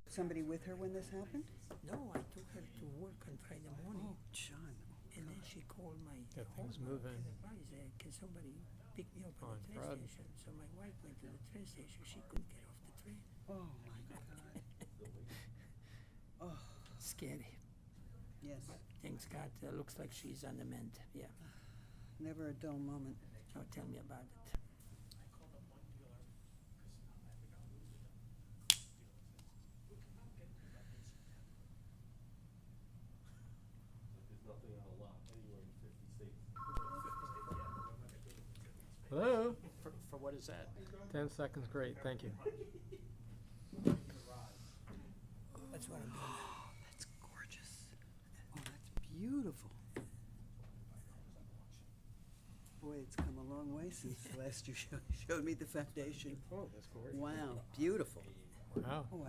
somebody with her when this happened? No, I took her to work on Friday morning, Oh, John. and then she called my Get things home moving. and advised, can somebody pick me up On at the train Fred. station? So my wife went to the train station. She couldn't get off the train. Oh, my God. Oh, Scary. yes. Thanks God. Looks like she's on the mend. Yeah. Never a dull moment. Oh, tell me about it. Hello? For what is that? 10 seconds, great, thank you. That's what I'm doing. Oh, that's gorgeous. Oh, that's beautiful. Boy, it's come a long way since last you showed me the foundation. Oh, that's gorgeous. Wow, beautiful. Wow, Oh,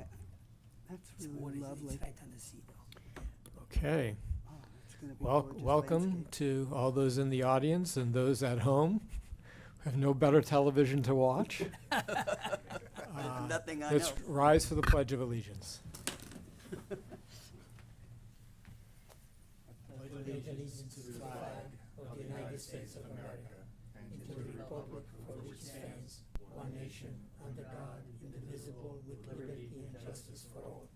that's What really is it? lovely. It's right on the sea, though. okay. Oh, it's going to be gorgeous Welcome landscape. to all those in the audience and those at home who have no better television to watch. Nothing I Let's know. rise for the Pledge of Allegiance. Allegiance to the flag of the United States of America and to the republic for which it stands, one nation, under God, indivisible, with liberty and justice for all.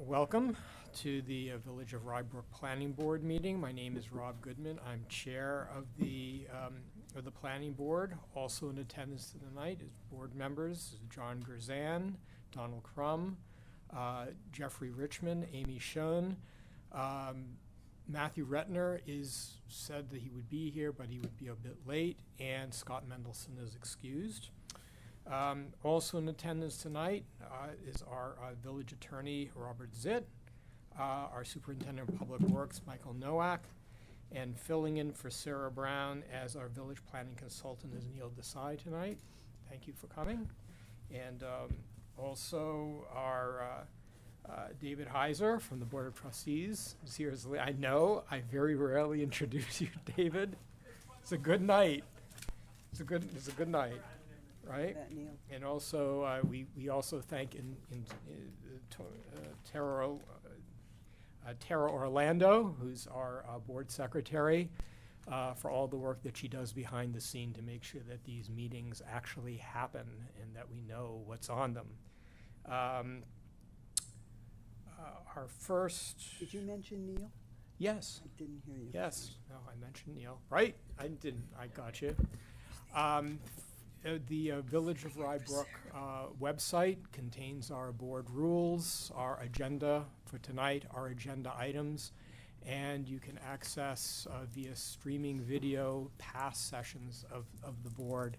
Welcome to the Village of Rybrook Planning Board meeting. My name is Rob Goodman. I'm chair of the Planning Board. Also in attendance tonight is board members John Gerzan, Donald Crum, Jeffrey Richmond, Amy Schoen. Matthew Retner said that he would be here, but he would be a bit late, and Scott Mendelson is excused. Also in attendance tonight is our village attorney, Robert Zitt, our superintendent of public works, Michael Nowak, and filling in for Sarah Brown as our village planning consultant is Neil Desai tonight. Thank you for coming. And also our David Heiser from the Board of Trustees is here. I know I very rarely introduce you, David. It's a good night. It's a good night, right? That, Neil. And also, we also thank Tara Orlando, who's our board secretary, for all the work that she does behind the scene to make sure that these meetings actually happen and that we know what's on them. Our first, Did you mention Neil? yes. I didn't hear you. Yes, no, I mentioned Neil, right? I didn't, I got you. The Village of Rybrook website contains our board rules, our agenda for tonight, our agenda items, and you can access via streaming video past sessions of the board.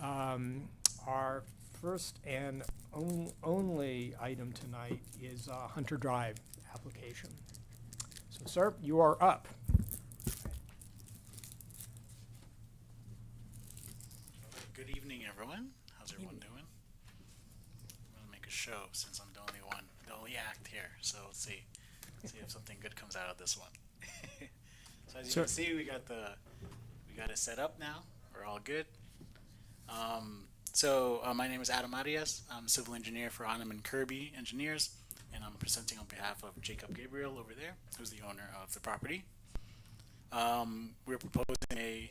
Our first and only item tonight is Hunter Drive application. So, sir, you are up. Good evening, everyone. How's everyone doing? I'm gonna make a show since I'm the only act here. So let's see if something good comes out of this one. So as you can see, we got it set up now. We're all good. My name is Adam Arias. I'm a civil engineer for Onum and Kirby Engineers, and I'm presenting on behalf of Jacob Gebrael over there, who's the owner of the property. We're proposing a.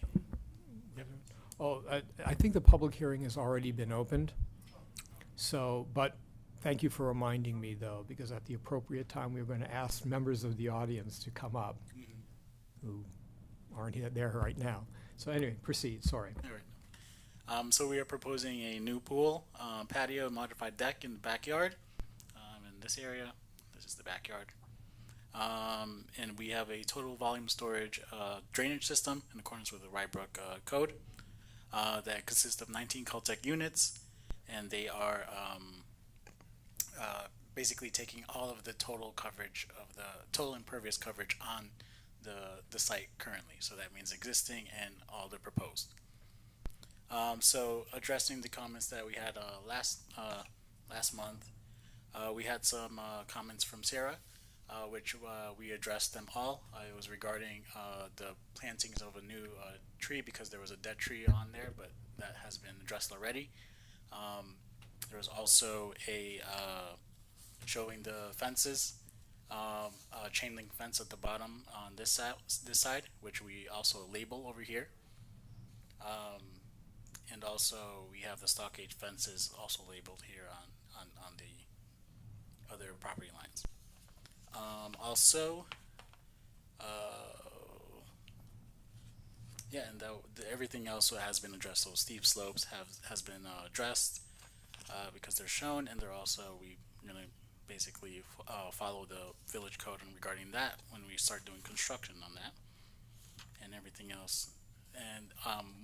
I think the public hearing has already been opened. So, but thank you for reminding me, though, because at the appropriate time, we were going to ask members of the audience to come up who aren't there right now. So anyway, proceed, sorry. All right. So we are proposing a new pool, patio, modified deck in the backyard. In this area, this is the backyard. And we have a total volume storage drainage system in accordance with the Rybrook code that consists of 19 Caltech units, and they are basically taking all of the total coverage of the total impervious coverage on the site currently. So that means existing and all the proposed. So addressing the comments that we had last month, we had some comments from Sarah, which we addressed them all. It was regarding the plantings of a new tree because there was a dead tree on there, but that has been addressed already. There was also a showing the fences, a chain link fence at the bottom on this side, which we also label over here. And also we have the stockade fences also labeled here on the other property lines. Also, yeah, and everything else has been addressed. So steep slopes has been addressed because they're shown, and they're also we're gonna basically follow the village code regarding that when we start doing construction on that, and everything else. And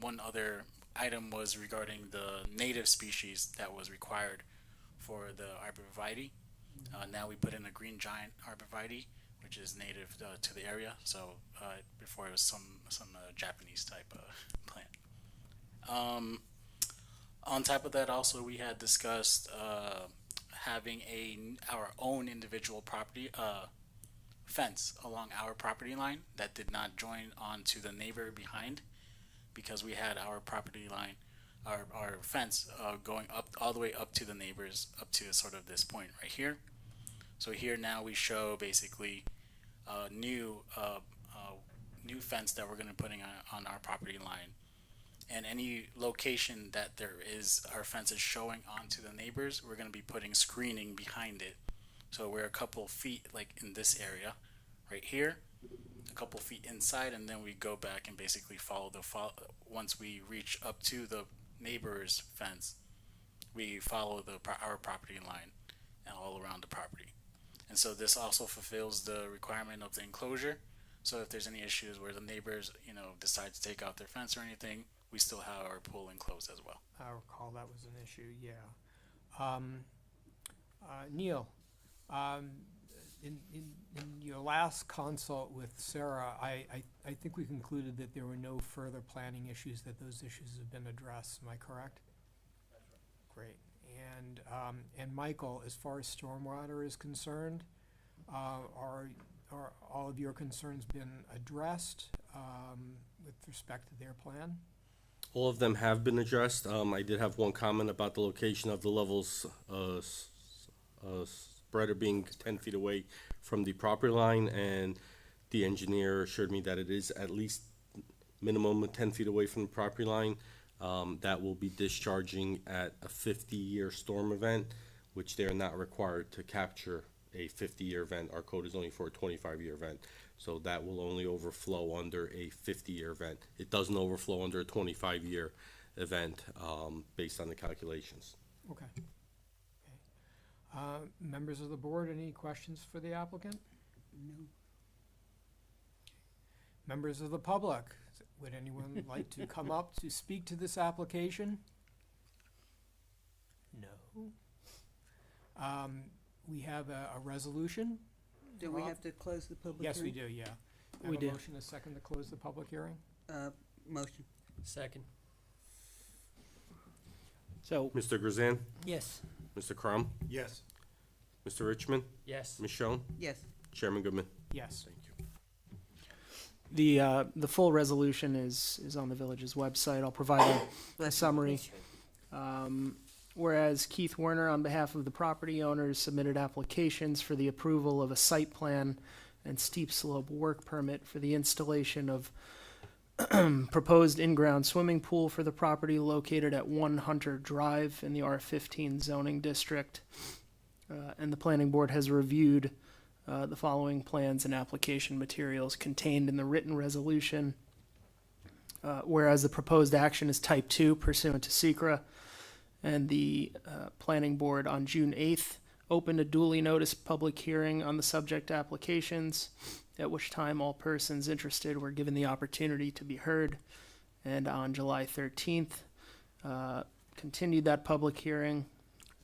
one other item was regarding the native species that was required for the arborvitae. Now we put in a green giant arborvitae, which is native to the area. So before it was some Japanese type plant. On top of that, also we had discussed having our own individual property fence along our property line that did not join onto the neighbor behind, because we had our property line, our fence going up all the way up to the neighbors, up to sort of this point right here. So here now we show basically new fence that we're going to be putting on our property line, and any location that there is our fence is showing onto the neighbors, we're going to be putting screening behind it. So we're a couple feet, like in this area right here, a couple feet inside, and then we go back and basically follow once we reach up to the neighbor's fence, we follow our property line and all around the property. And so this also fulfills the requirement of the enclosure. So if there's any issues where the neighbors, decide to take out their fence or anything, we still have our pool enclosed as well. I recall that was an issue, yeah. Neil, in your last consult with Sarah, I think we concluded that there were no further planning issues, that those issues have been addressed. Am I correct? That's right. Great. And Michael, as far as stormwater is concerned, are all of your concerns been addressed with respect to their plan? All of them have been addressed. I did have one comment about the location of the levels spreader being 10 feet away from the property line, and the engineer assured me that it is at least minimum of 10 feet away from the property line. That will be discharging at a 50-year storm event, which they are not required to capture a 50-year event. Our code is only for a 25-year event. So that will only overflow under a 50-year event. It doesn't overflow under a 25-year event based on the calculations. Okay. Members of the board, any questions for the applicant? No. Members of the public, would anyone like to come up to speak to this application? No. We have a resolution. Do we have to close the public Yes, we hearing? do, yeah. We Have do. a motion, a second to close the public hearing? Motion. Second. So, Mr. Grzan, yes. Mr. Crum, Yes. Mr. Richmond, Yes. Ms. Schoen, Yes. Chairman Goodman. Yes. Thank you. The full resolution is on the village's website. I'll provide a summary. Whereas Keith Werner, on behalf of the property owners, submitted applications for the approval of a site plan and steep slope work permit for the installation of proposed in-ground swimming pool for the property located at 1 Hunter Drive in the R15 zoning district. And the planning board has reviewed the following plans and application materials contained in the written resolution. Whereas the proposed action is type 2 pursuant to SECRA, and the planning board on June 8th opened a duly noticed public hearing on the subject applications, at which time all persons interested were given the opportunity to be heard. And on July 13th, continued that public hearing,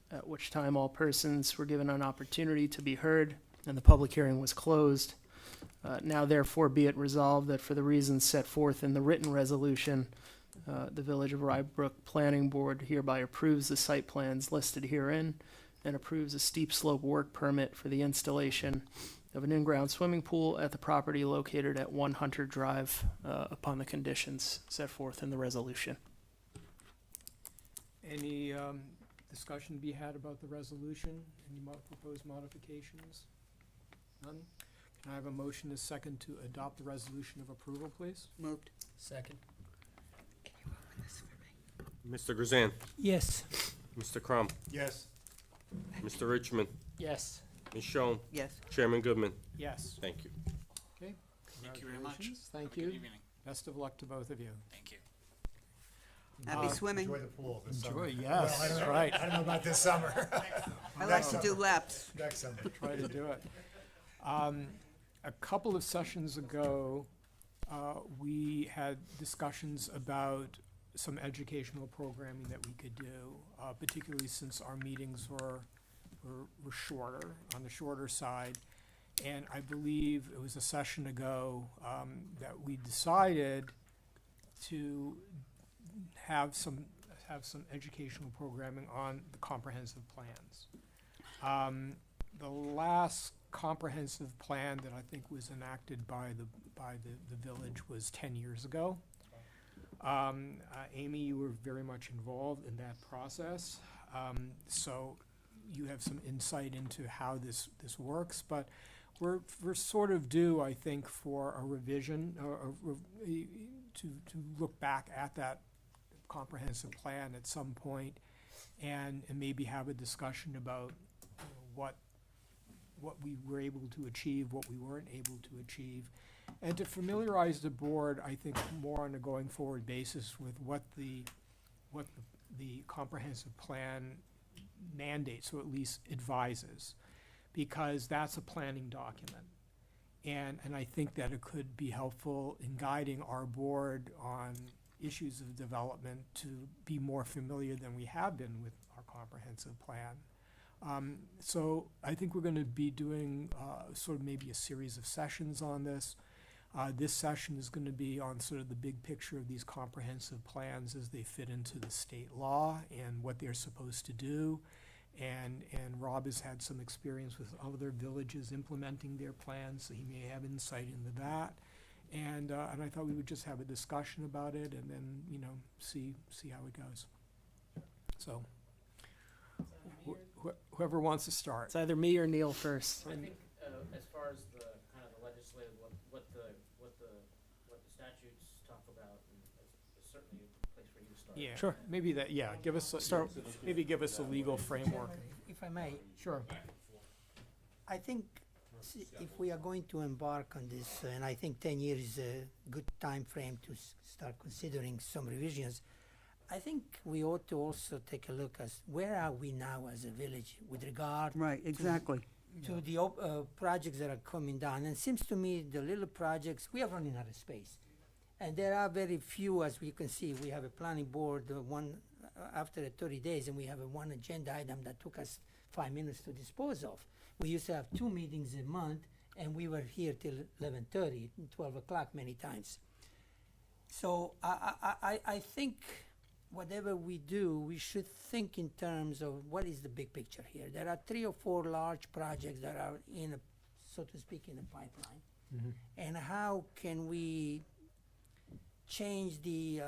at which time all persons were given an opportunity to be heard, and the public hearing was closed. Now therefore be it resolved that for the reasons set forth in the written resolution, the Village of Rybrook Planning Board hereby approves the site plans listed herein and approves a steep slope work permit for the installation of an in-ground swimming pool at the property located at 1 Hunter Drive upon the conditions set forth in the resolution. Any discussion to be had about the resolution? Any proposed modifications? None? Can I have a motion as second to adopt the resolution of approval, please? Moved. Second. Can you open this for me? Mr. Grzan, Yes. Mr. Crum, Yes. Mr. Richmond, Yes. Ms. Schoen, Yes. Chairman Goodman. Yes. Thank you. Okay. Thank you very much. Congratulations. Thank Have a you. good evening. Best of luck to both of you. Thank you. Happy swimming. Enjoy the pool this Enjoy, summer. yes, Well, I don't that's know- right. I don't know about this summer. I like to do laps. Next summer. Try to do it. A couple of sessions ago, we had discussions about some educational programming that we could do, particularly since our meetings were shorter, on the shorter side. And I believe it was a session ago that we decided to have some educational programming on the comprehensive plans. The last comprehensive plan that I think was enacted by the village was 10 years ago. Amy, you were very much involved in that process, so you have some insight into how this works, but we're sort of due, I think, for a revision, to look back at that comprehensive plan at some point and maybe have a discussion about what we were able to achieve, what we weren't able to achieve, and to familiarize the board, I think, more on a going forward basis with what the comprehensive plan mandates, or at least advises, because that's a planning document. And I think that it could be helpful in guiding our board on issues of development to be more familiar than we have been with our comprehensive plan. So I think we're going to be doing sort of maybe a series of sessions on this. This session is going to be on sort of the big picture of these comprehensive plans as they fit into the state law and what they're supposed to do. And Rob has had some experience with other villages implementing their plans, so he may have insight into that. And I thought we would just have a discussion about it and then, see how it goes. So, whoever wants to start. It's either me or Neil first. I think, as far as the kind of the legislative, what the statutes talk about, and it's certainly a place for you to start. Yeah, Sure. maybe that, yeah, give us, maybe give us a legal framework. If I may, Sure. I think if we are going to embark on this, and I think 10 years is a good time frame to start considering some revisions, I think we ought to also take a look at where are we now as a village with regard Right, exactly. to the projects that are coming down. And it seems to me the little projects, we are running out of space. And there are very few, as we can see. We have a planning board, one after 30 days, and we have one agenda item that took us 5 minutes to dispose of. We used to have 2 meetings a month, and we were here till 11:30, 12 o'clock many times. So I think whatever we do, we should think in terms of what is the big picture here. There are 3 or 4 large projects that are so to speak, in a pipeline. Mhm. And how can we change the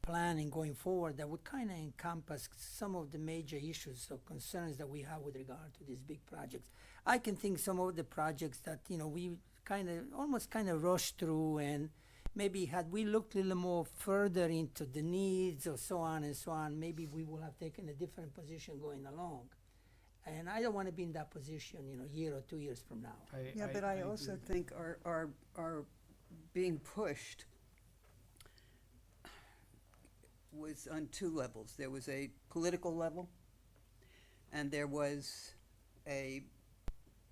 planning going forward that would kind of encompass some of the major issues or concerns that we have with regard to these big projects. I can think some of the projects that, we almost rushed through, and maybe had we looked a little more further into the needs or so on and so on, maybe we would have taken a different position going along. And I don't want to be in that position, a year or 2 years from now. Yeah, but I also agree. think our being pushed was on 2 levels. There was a political level, and there was a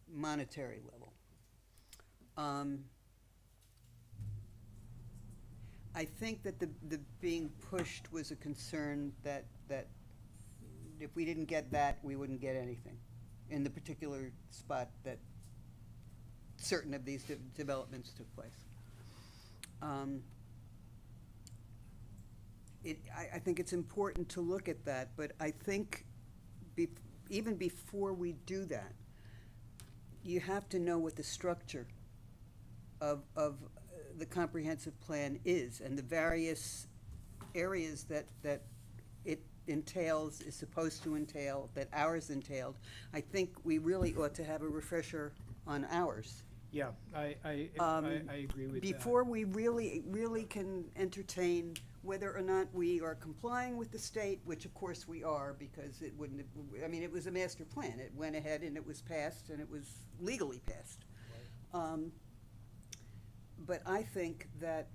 monetary level. I think that the being pushed was a concern that if we didn't get that, we wouldn't get anything in the particular spot that certain of these developments took place. I think it's important to look at that, but I think even before we do that, you have to know what the structure of the comprehensive plan is and the various areas that it entails, is supposed to entail, that ours entailed, I think we really ought to have a refresher on ours. Yeah, I agree with that. Before we really can entertain whether or not we are complying with the state, which of course we are, because it wouldn't, I mean, it was a master plan. It went ahead and it was passed, and it was legally passed. But I think that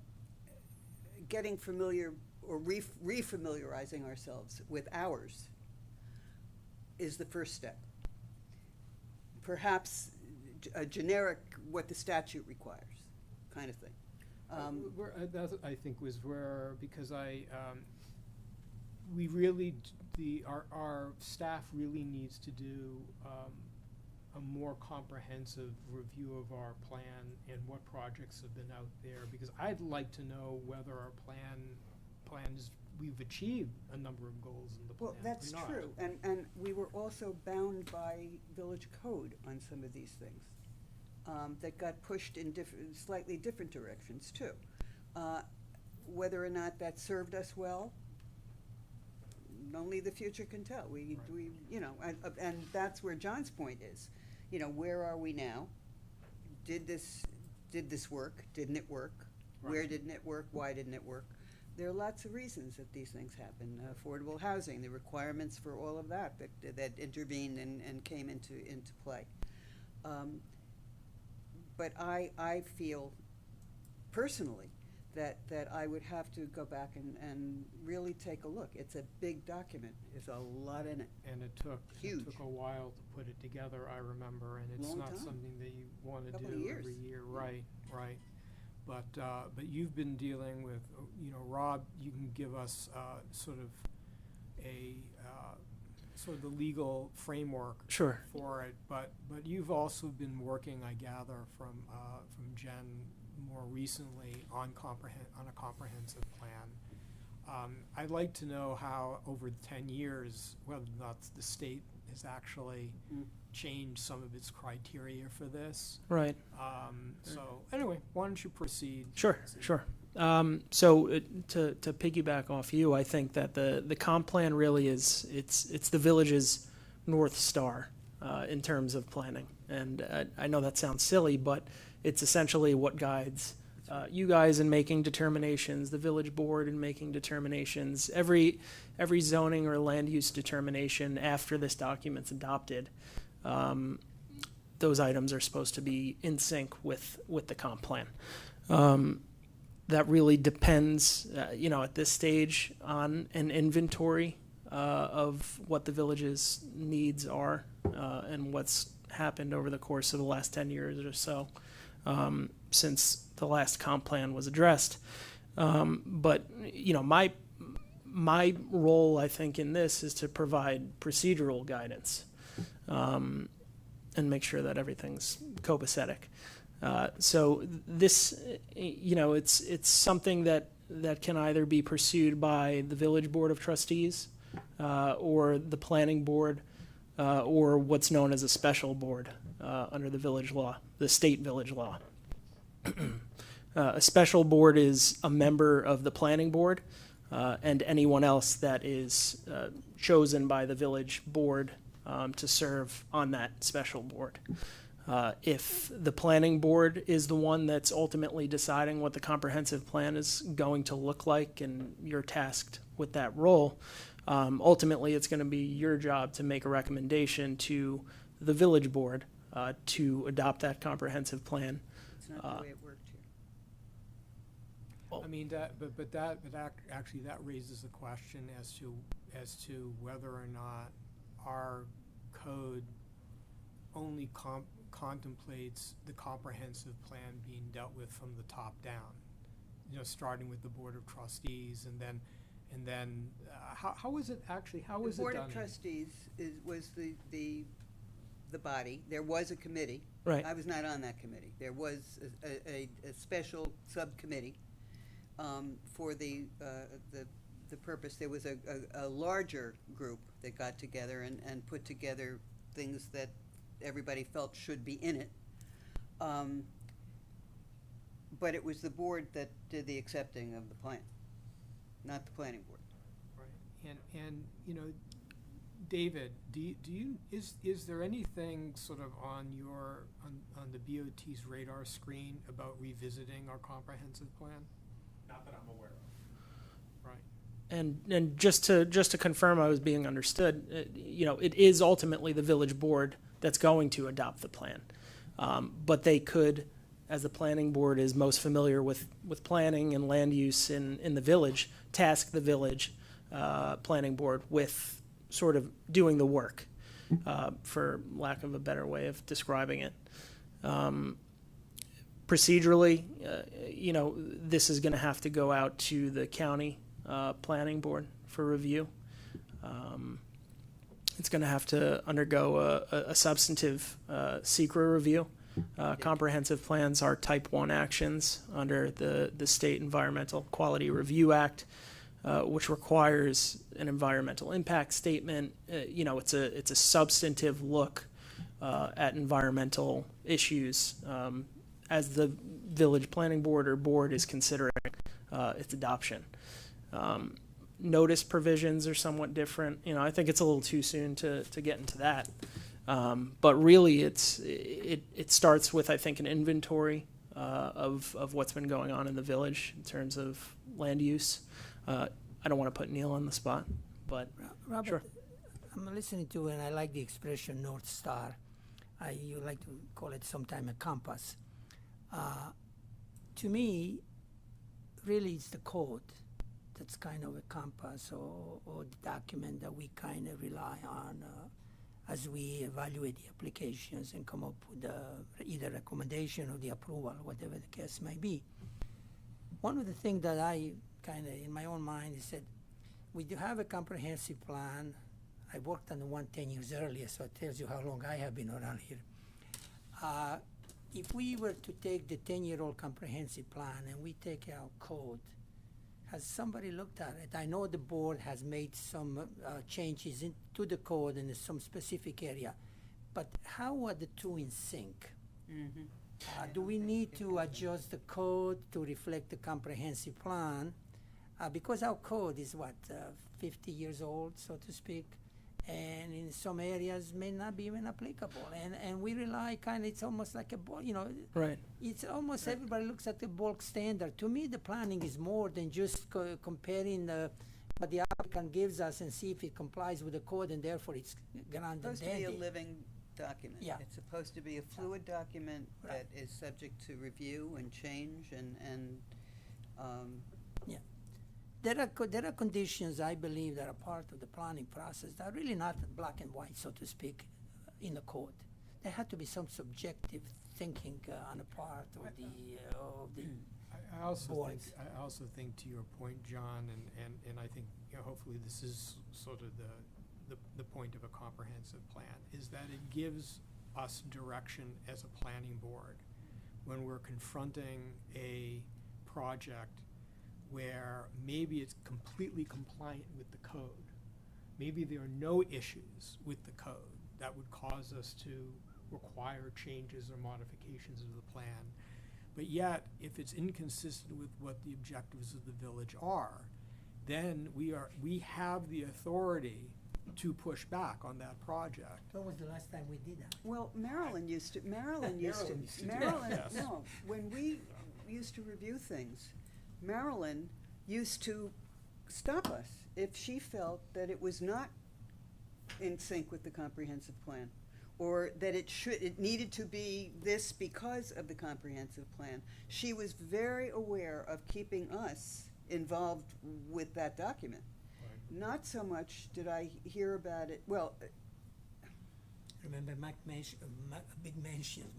getting familiar or refamiliarizing ourselves with ours is the first step. Perhaps a generic, what the statute requires, kind of thing. That I think was where, because we really, our staff really needs to do a more comprehensive review of our plan and what projects have been out there, because I'd like to know whether our plans, we've achieved a number of goals in the plan. Well, that's or not. true, and we were also bound by village code on some of these things, that got pushed in slightly different directions too. Whether or not that served us well, only the future can tell. We you know, and that's where John's point is. You know, where are we now? Did this work? Didn't it work? Where Right. didn't it work? Why didn't it work? There are lots of reasons that these things happen. Affordable housing, the requirements for all of that intervened and came into play. But I feel personally that I would have to go back and really take a look. It's a big document. There's a lot in it. And it took Huge. a while to put it together, I remember, and it's Long not time. something that you want to Couple of do years. every year, Yeah. right. But you've been dealing with, you know, Rob, you can give us sort of the legal framework Sure. for it, but you've also been working, I gather, from Jen more recently on a comprehensive plan. I'd like to know how, over the 10 years, whether or not the state has actually changed some of its criteria for this. Right. So anyway, why don't you proceed? Sure. So to piggyback off you, I think that the comp plan really is it's the village's North Star in terms of planning. And I know that sounds silly, but it's essentially what guides you guys in making determinations, the village board in making determinations, every zoning or land use determination after this document's adopted. Those items are supposed to be in sync with the comp plan. That really depends, at this stage on an inventory of what the village's needs are and what's happened over the course of the last 10 years or so since the last comp plan was addressed. But my role, I think, in this is to provide procedural guidance and make sure that everything's copacetic. So this, it's something that can either be pursued by the village board of trustees or the planning board or what's known as a special board under the village law, the state village law. A special board is a member of the planning board and anyone else that is chosen by the village board to serve on that special board. If the planning board is the one that's ultimately deciding what the comprehensive plan is going to look like and you're tasked with that role, ultimately it's going to be your job to make a recommendation to the village board to adopt that comprehensive plan. It's not the way it worked here. I mean, actually that raises a question as to whether or not our code only contemplates the comprehensive plan being dealt with from the top down, starting with the board of trustees and then how is it actually, how is it done? The board of trustees was the body. There was a committee. Right. I was not on that committee. There was a special subcommittee for the purpose. There was a larger group that got together and put together things that everybody felt should be in it. But it was the board that did the accepting of the plan, not the planning board. Right. And, you know, David, is there anything sort of on the BOT's radar screen about revisiting our comprehensive plan? Not that I'm aware of. Right. And just to confirm I was being understood, you know, it is ultimately the village board that's going to adopt the plan. But they could, as the planning board is most familiar with planning and land use in the village, task the village planning board with sort of doing the work, for lack of a better way of describing it. Procedurally, you know, this is going to have to go out to the county planning board for review. It's going to have to undergo a substantive SECRA review. Comprehensive plans are type 1 actions under the State Environmental Quality Review Act, which requires an environmental impact statement. You know, it's a substantive look at environmental issues as the village planning board or board is considering its adoption. Notice provisions are somewhat different. You know, I think it's a little too soon to get into that. But really, it starts with, I think, an inventory of what's been going on in the village in terms of land use. I don't want to put Neil on the spot, but Robert, sure. I'm listening to, and I like the expression North Star. You like to call it sometime a compass. To me, really, it's the code that's kind of a compass or the document that we kind of rely on as we evaluate the applications and come up with either recommendation or the approval, whatever the case may be. One of the things that I kind of, in my own mind, is that we do have a comprehensive plan. I worked on the one 10 years earlier, so it tells you how long I have been around here. If we were to take the 10-year-old comprehensive plan and we take our code, has somebody looked at it? I know the board has made some changes into the code in some specific area, but how are the two in sync? Do we need to adjust the code to reflect the comprehensive plan? Because our code is 50 years old, so to speak, and in some areas may not be even applicable. And we rely it's almost like a bulk, you know. Right. It's almost everybody looks at the bulk standard. To me, the planning is more than just comparing what the applicant gives us and see if it complies with the code, and therefore it's grand and It's supposed to be dandy. a living document. Yeah. It's supposed to be a fluid document that is subject to review and change and There are conditions, I believe, that are part of the planning process that are really not black and white, so to speak, in the code. There had to be some subjective thinking on the part of the I also boards. think to your point, John, and I think, you know, hopefully this is sort of the point of a comprehensive plan, is that it gives us direction as a planning board when we're confronting a project where maybe it's completely compliant with the code. Maybe there are no issues with the code that would cause us to require changes or modifications of the plan. But yet, if it's inconsistent with what the objectives of the village are, then we have the authority to push back on that project. When was the last time we did that? well, Maryland used to, Yes. no, when we used to review things, Maryland used to stop us if she felt that it was not in sync with the comprehensive plan, or that it needed to be this because of the comprehensive plan. She was very aware of keeping us involved with that document. Right. Not so much did I hear about it, well, Remember big mansions,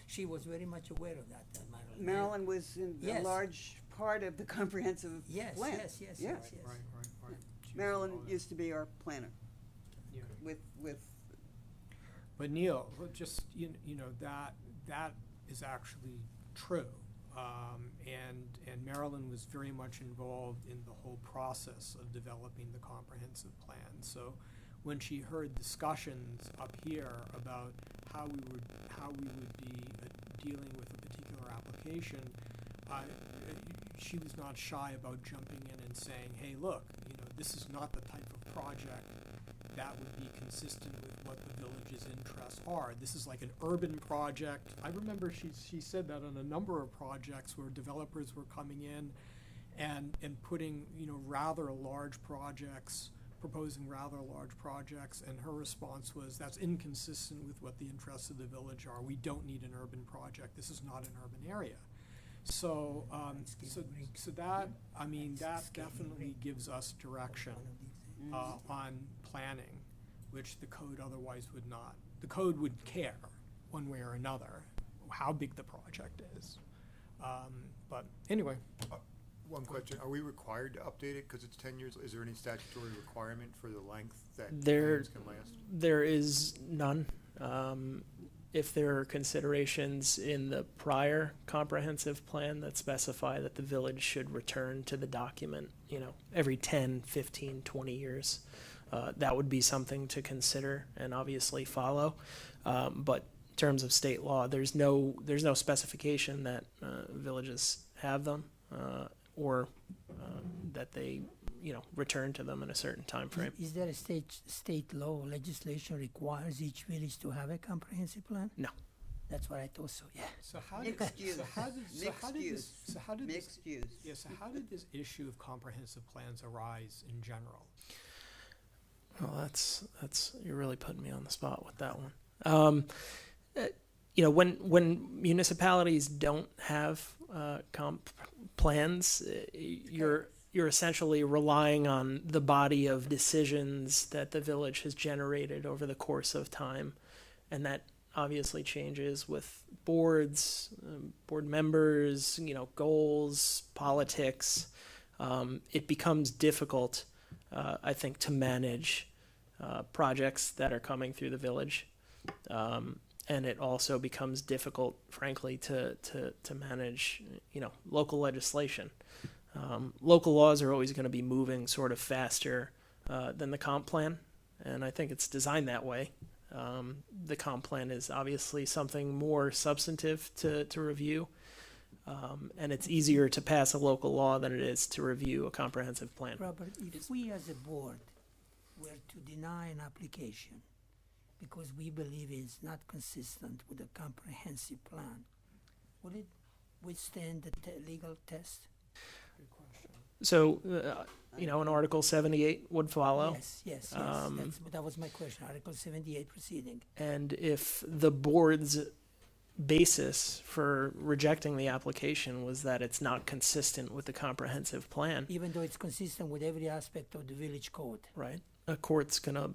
she was very much aware of that. Maryland was in a Yes. large part of the comprehensive Yes, plan. yes, yes, Yeah. yes, yes. Right. She was Maryland involved in- used to be our planner yeah. with But Neil, well, just, you know, that is actually true. And Marilyn was very much involved in the whole process of developing the comprehensive plan. So when she heard discussions up here about how we would be dealing with a particular application, she was not shy about jumping in and saying, hey, look, you know, this is not the type of project that would be consistent with what the village's interests are. This is like an urban project. I remember she said that on a number of projects where developers were coming in and putting, rather large projects, proposing rather large projects, and her response was, that's inconsistent with what the interests of the village are. We don't need an urban project. This is not an urban area. So, so that, that definitely gives us direction on planning, which the code otherwise would not. The code would care, one way or another, how big the project is. But anyway. One question, are we required to update it because it's 10 years? Is there any statutory requirement for the length that plans can last? There is none. If there are considerations in the prior comprehensive plan that specify that the village should return to the document, every 10, 15, 20 years, that would be something to consider and obviously follow. But in terms of state law, there's no specification that villages have them or that they return to them in a certain time frame. Is there a state law or legislation requires each village to have a comprehensive plan? No. That's what I thought, so yeah. So how did Mixed use. Mixed use. So how did this issue of comprehensive plans arise in general? Well, that's you're really putting me on the spot with that one. When municipalities don't have comp plans, you're essentially relying on the body of decisions that the village has generated over the course of time, and that obviously changes with boards, board members, goals, politics. It becomes difficult, I think, to manage projects that are coming through the village. And it also becomes difficult, frankly, to manage, local legislation. Local laws are always going to be moving sort of faster than the comp plan, and I think it's designed that way. The comp plan is obviously something more substantive to review, and it's easier to pass a local law than it is to review a comprehensive plan. Robert, if we as a board were to deny an application because we believe it's not consistent with a comprehensive plan, would it withstand the legal test? Good question. So, an Article 78 would follow. Yes. That was my question. Article 78 proceeding. And if the board's basis for rejecting the application was that it's not consistent with the comprehensive plan, Even though it's consistent with every aspect of the village code. right, a court's going to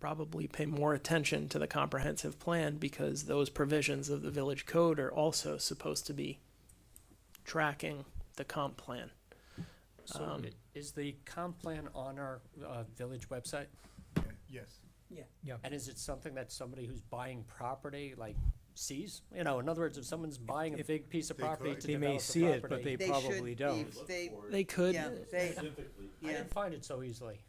probably pay more attention to the comprehensive plan because those provisions of the village code are also supposed to be tracking the comp plan. So is the comp plan on our village website? Yes. And is it something that somebody who's buying property sees? In other words, if someone's buying a big piece of they property could. to They may develop see the it, but property, they probably don't. They could. Yeah, I didn't find it so easily.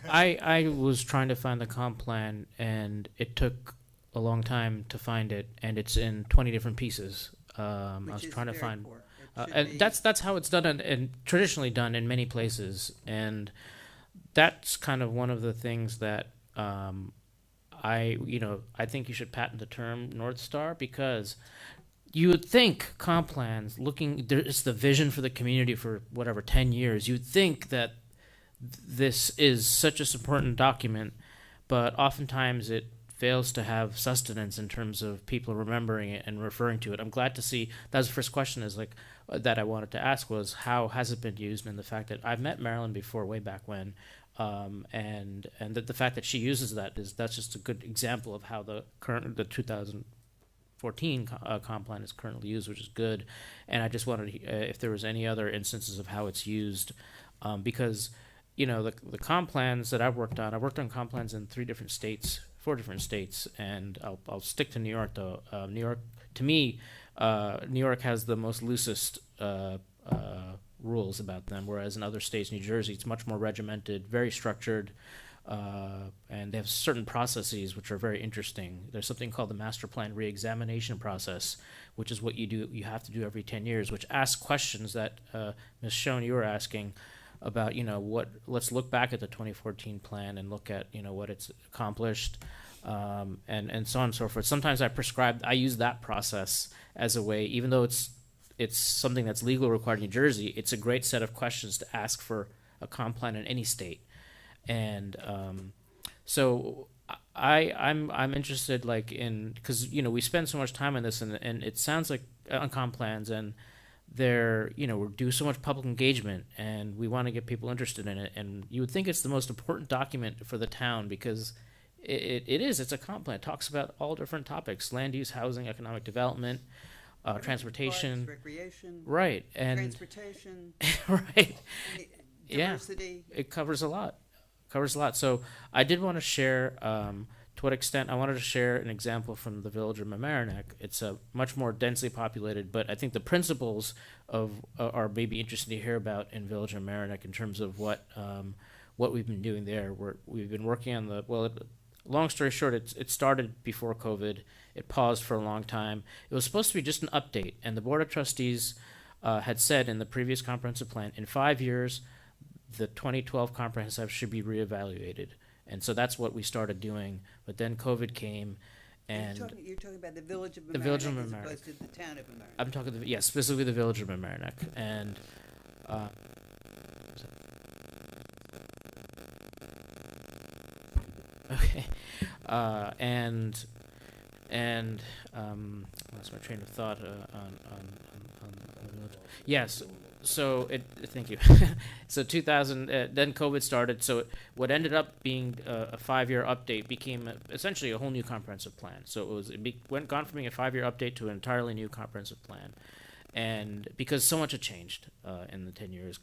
I was trying to find the comp plan, and it took a long time to find it, and it's in 20 different pieces. I was trying to find, and that's how it's done and traditionally done in many places, and that's kind of one of the things that I think you should patent the term North Star, because you would think comp plans it's the vision for the community for 10 years. You'd think that this is such an important document, but oftentimes it fails to have sustenance in terms of people remembering it and referring to it. I'm glad to see that was the first question that I wanted to ask was how has it been used, and the fact that I've met Marleine before way back when, and that the fact that she uses that's just a good example of how the 2014 comp plan is currently used, which is good. And I just wanted if there was any other instances of how it's used, because the comp plans that I've worked on comp plans in 4 different states, and I'll stick to New York though. New York, to me, New York has the most loosest rules about them, whereas in other states, New Jersey, it's much more regimented, very structured, and they have certain processes which are very interesting. There's something called the master plan reexamination process, which is what you have to do every 10 years, which asks questions that Ms. Schoen, you were asking. about, let's look back at the 2014 plan and look at, what it's accomplished, and so on and so forth. Sometimes I use that process as a way, even though it's something that's legally required in New Jersey, it's a great set of questions to ask for a comp plan in any state. And so I'm interested, like, because we spend so much time on this, and it sounds like on comp plans, and we do so much public engagement, and we want to get people interested in it, and you would think it's the most important document for the town, because it's a comp plan. It talks about all different topics: land use, housing, economic development, transportation, Parks, recreation, right, and transportation, right, diversity. it covers a lot. So I did want to share, to what extent I wanted to share an example from the village of Mamaroneck. It's a much more densely populated, but I think the principles are maybe interesting to hear about in village of Mamaroneck in terms of what we've been doing there. We've been working on long story short, it started before COVID. It paused for a long time. It was supposed to be just an update, and the Board of Trustees had said in the previous comprehensive plan, in 5 years, the 2012 comprehensive should be reevaluated. And so that's what we started doing. But then COVID came, and You're talking about the village of Mamaroneck, the village of as Mamaroneck. opposed to the town of Mamaroneck. I'm talking, specifically the village of Mamaroneck. And okay, and lost my train of thought on the village. Yes. So thank you. So 2000, then COVID started. So what ended up being a 5-year update became essentially a whole new comprehensive plan. So it gone from being a 5-year update to an entirely new comprehensive plan, and because so much had changed in the 10 years,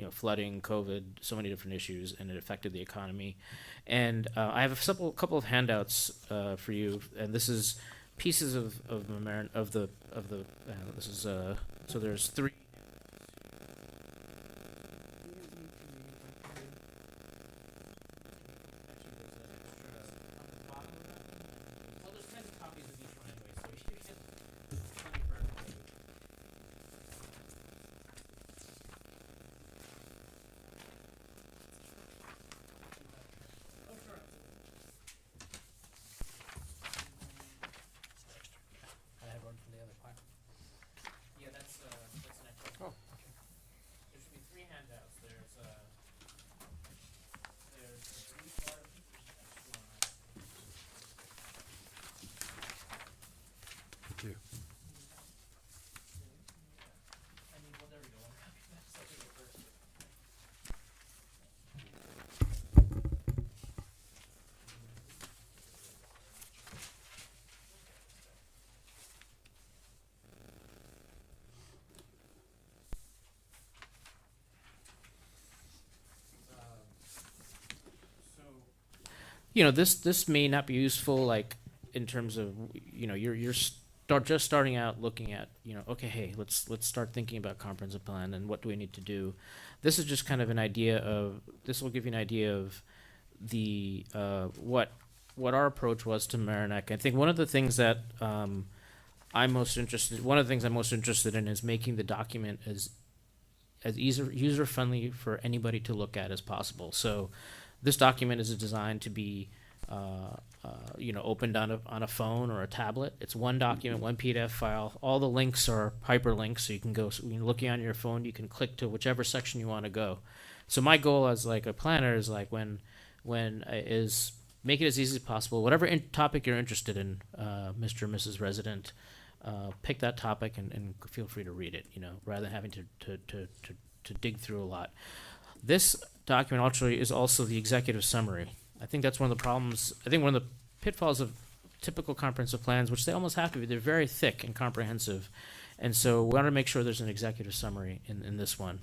flooding, COVID, so many different issues, and it affected the economy. And I have a couple of handouts for you, and this is pieces of this is so there's 3. I had one from the other pile. Yeah, that's an extra. Oh. There should be 3 handouts. There's a brief part. Thank you. There we go. That's something the first. This may not be useful, like, in terms of, you're just starting out looking at, okay, hey, let's start thinking about comprehensive plan and what do we need to do. This is just kind of this will give you an idea of the what our approach was to Mamaroneck. I think one of the things that I'm most interested in is making the document as user friendly for anybody to look at as possible. So this document is designed to be, opened on a phone or a tablet. It's one document, one PDF file. All the links are hyperlinks, so you can go. So when you're looking on your phone, you can click to whichever section you want to go. So my goal as like a planner is like is make it as easy as possible. Whatever topic you're interested in, Mr. and Mrs. Resident, pick that topic and feel free to read it. Rather than having to dig through a lot. This document actually is also the executive summary. I think that's one of the problems. I think one of the pitfalls of typical comprehensive plans, which they almost have to be, they're very thick and comprehensive. And so we want to make sure there's an executive summary in this one.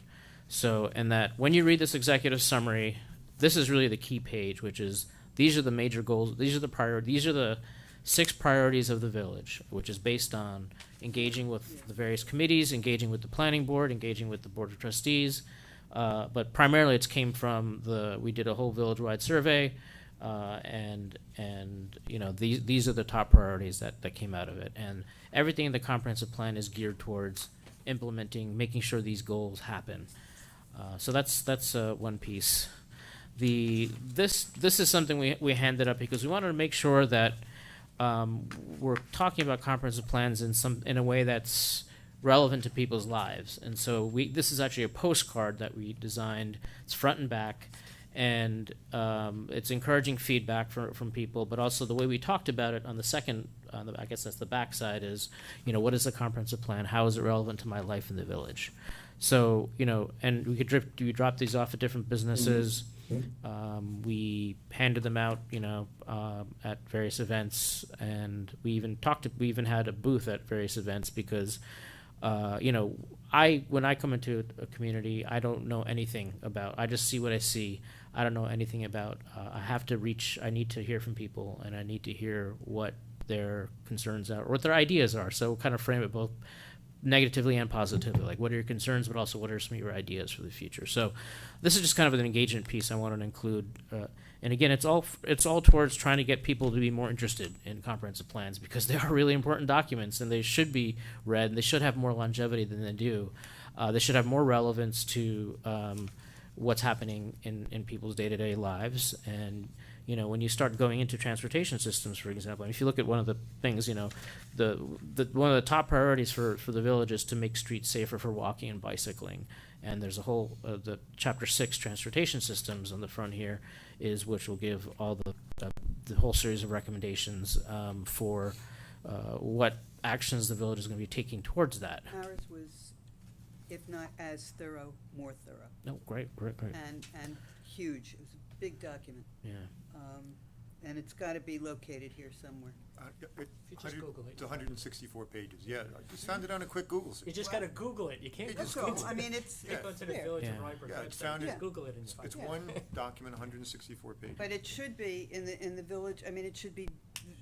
So, and that when you read this executive summary, this is really the key page, which is these are the major goals, these are the 6 priorities of the village, which is based on engaging with the various committees, engaging with the planning board, engaging with the board of trustees. But primarily it came from we did a whole village-wide survey, and these are the top priorities that came out of it. And everything in the comprehensive plan is geared towards implementing, making sure these goals happen. So that's one piece. This is something we handed up because we wanted to make sure that we're talking about comprehensive plans in a way that's relevant to people's lives. And so this is actually a postcard that we designed. It's front and back, and it's encouraging feedback from people. But also the way we talked about it on the second, I guess that's the back side, is what is a comprehensive plan? How is it relevant to my life in the village? So and we drop these off at different businesses. We handed them out, at various events, and we even had a booth at various events because, when I come into a community, I don't know anything about. I just see what I see. I don't know anything about. I need to hear from people, and I need to hear what their concerns are, or what their ideas are. So we'll kind of frame it both negatively and positively, like what are your concerns, but also what are some of your ideas for the future. So this is just kind of an engagement piece I wanted to include, and again, it's all towards trying to get people to be more interested in comprehensive plans because they are really important documents and they should be read and they should have more longevity than they do. They should have more relevance to what's happening in people's day-to-day lives. And when you start going into transportation systems, for example, and if you look at one of the things, one of the top priorities for the village is to make streets safer for walking and bicycling. And there's a whole, the Chapter 6 transportation systems on the front here which will give all the whole series of recommendations for what actions the village is going to be taking towards that. Ours was, if not as thorough, more thorough. No, great. And huge. It was a big document. Yeah. And it's got to be located here somewhere. you just Google it. It's 164 pages. Yeah, I just found it on a quick Google search. You just gotta Google it. You can't You just just Google I it. mean, it's Yeah. Go to the there. Village of Yeah. Rybrook Yeah, it's website, found just in- Google it and It's Yeah. one document, 164 pages. But it should be in the village. I mean, it should be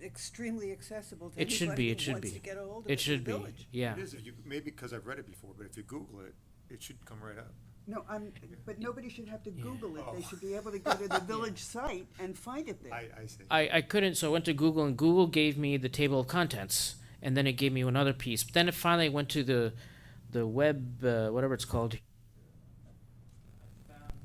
extremely accessible to It should anybody be, it who should wants be. to get a hold of It should in the be, village. yeah. It is, maybe because I've read it before, but if you Google it, it should come right up. No, but nobody should have to Yeah. Google it. They Oh. should be able to go to the village site and find it there. I see. I couldn't, so I went to Google, and Google gave me the table of contents, and then it gave me another piece. But then it finally went to the web, whatever it's called,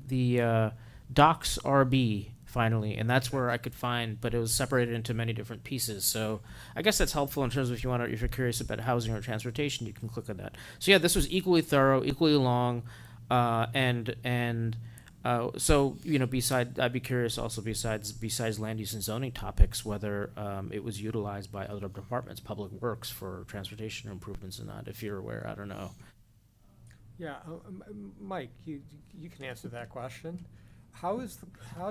the Docs RB finally, and that's where I could find. But it was separated into many different pieces. So I guess that's helpful in terms of if you're curious about housing or transportation, you can click on that. So yeah, this was equally thorough, equally long, so I'd be curious also besides land use and zoning topics whether it was utilized by other departments, public works, for transportation improvements or not. If you're aware, I don't know. Yeah, Mike, you can answer that question. How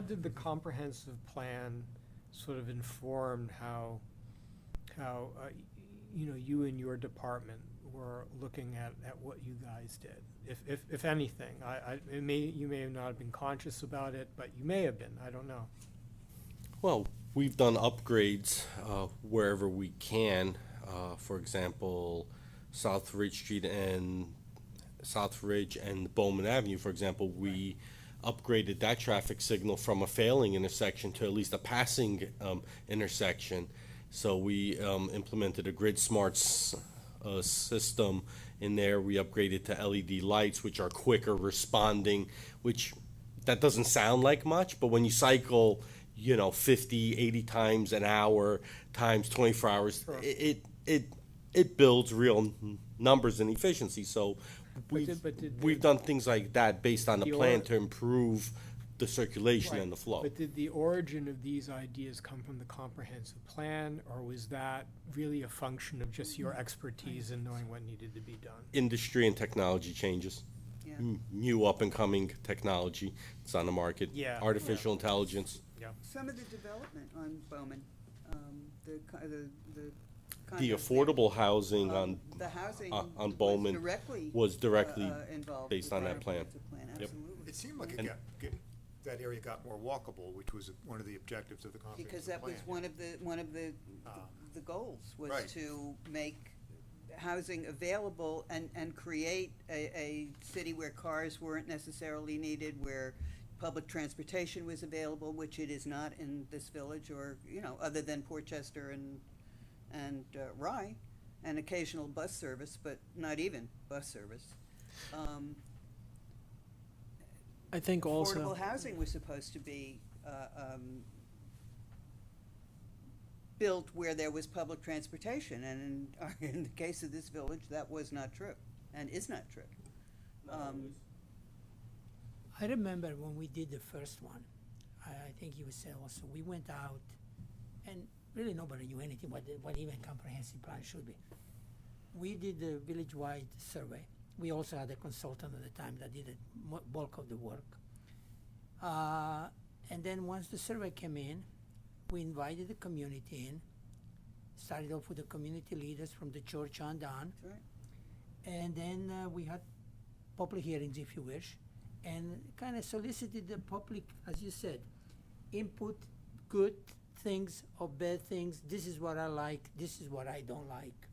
did the comprehensive plan sort of inform how you and your department were looking at what you guys did, if anything? You may have not been conscious about it, but you may have been. I don't know. Well, we've done upgrades wherever we can. For example, South Ridge and Bowman Avenue, for example, we upgraded that traffic signal from a failing intersection to at least a passing intersection. So we implemented a grid smart system in there. We upgraded to LED lights, which are quicker responding, which that doesn't sound like much, but when you cycle 50, 80 times an hour times 24 hours, Sure. it builds real numbers and efficiency. So we've done things like that based on the plan to improve the circulation Right. and the flow. But did the origin of these ideas come from the comprehensive plan, or was that really a function of just your expertise in knowing what needed to be done? Industry and technology changes. Yeah. New up-and-coming technology that's on the market. Yeah. Artificial intelligence. Some of the development on Bowman, the The condos affordable housing there, on the housing on Bowman was directly involved based based on that plan. Absolutely. Yep. It seemed like And- that area got more walkable, which was one of the objectives of the comprehensive Because that was plan. one of the goals was Right. to make housing available and create a city where cars weren't necessarily needed, where public transportation was available, which it is not in this village, or other than Portchester and Rye, and occasional bus service, but not even bus service. I think also. Affordable housing was supposed to be built where there was public transportation, and in the case of this village, that was not true, and is not true. I remember when we did the first one, I think you said also, we went out, and really nobody knew anything what even comprehensive plan should be. We did the village-wide survey. We also had a consultant at the time that did the bulk of the work. And then once the survey came in, we invited the community in, started off with the community leaders from the church on down. That's right. And then we had public hearings, if you wish, and kind of solicited the public, as you said, input, good things or bad things. This is what I like, this is what I don't like.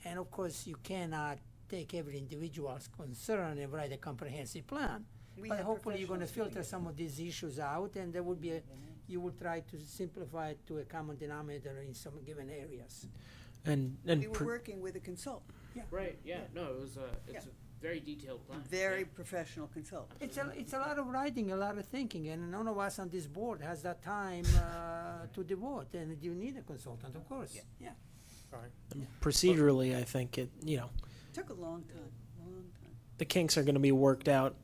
And of course, you cannot take every individual's concern and write a comprehensive plan. We But had hopefully you're gonna professionals filter some of these issues out, and there will be you will try to simplify it to a common denominator in some given areas. And We were working with a consultant, Right, yeah, no, it was Yeah. it's a very detailed plan. very professional consultant. It's a lot of writing, a lot of thinking, and none of us on this board has that time to devote, and you need a consultant, of course. Yeah. procedurally, I think Took a long time. the kinks are going to be worked out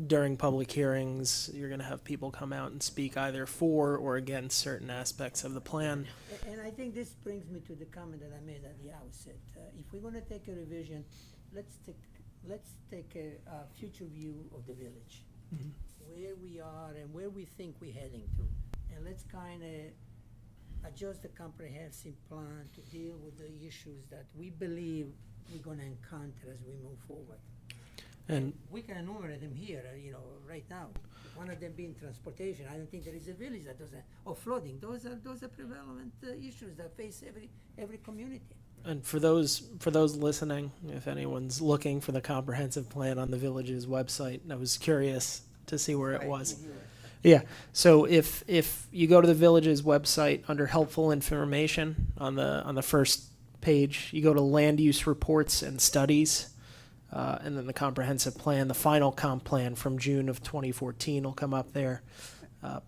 during public hearings. You're going to have people come out and speak either for or against certain aspects of the plan. And I think this brings me to the comment that I made at the outset. If we're gonna take a revision, let's take a future view of the village. Mhm. Where we are and where we think we're heading to. And let's kinda adjust the comprehensive plan to deal with the issues that we believe we're gonna encounter as we move forward. And We can enumerate them here, right now. One of them being transportation. I don't think there is a village that doesn't, or flooding. Those are prevalent issues that face every community. And for those listening, if anyone's looking for the comprehensive plan on the village's website, I was curious to see where it was. Yeah. So if you go to the village's website under helpful information on the first page, you go to land use reports and studies, and then the comprehensive plan, the final comp plan from June of 2014 will come up there.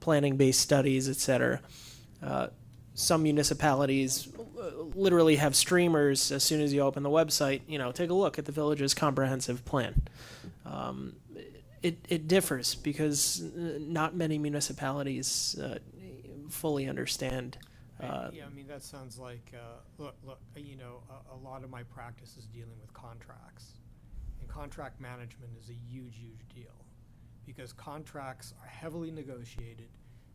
Planning-based studies, et cetera. Some municipalities literally have streamers as soon as you open the website, take a look at the village's comprehensive plan. It differs because not many municipalities fully understand. Yeah, I mean, that sounds like, look, a lot of my practice is dealing with contracts. And contract management is a huge, huge deal because contracts are heavily negotiated.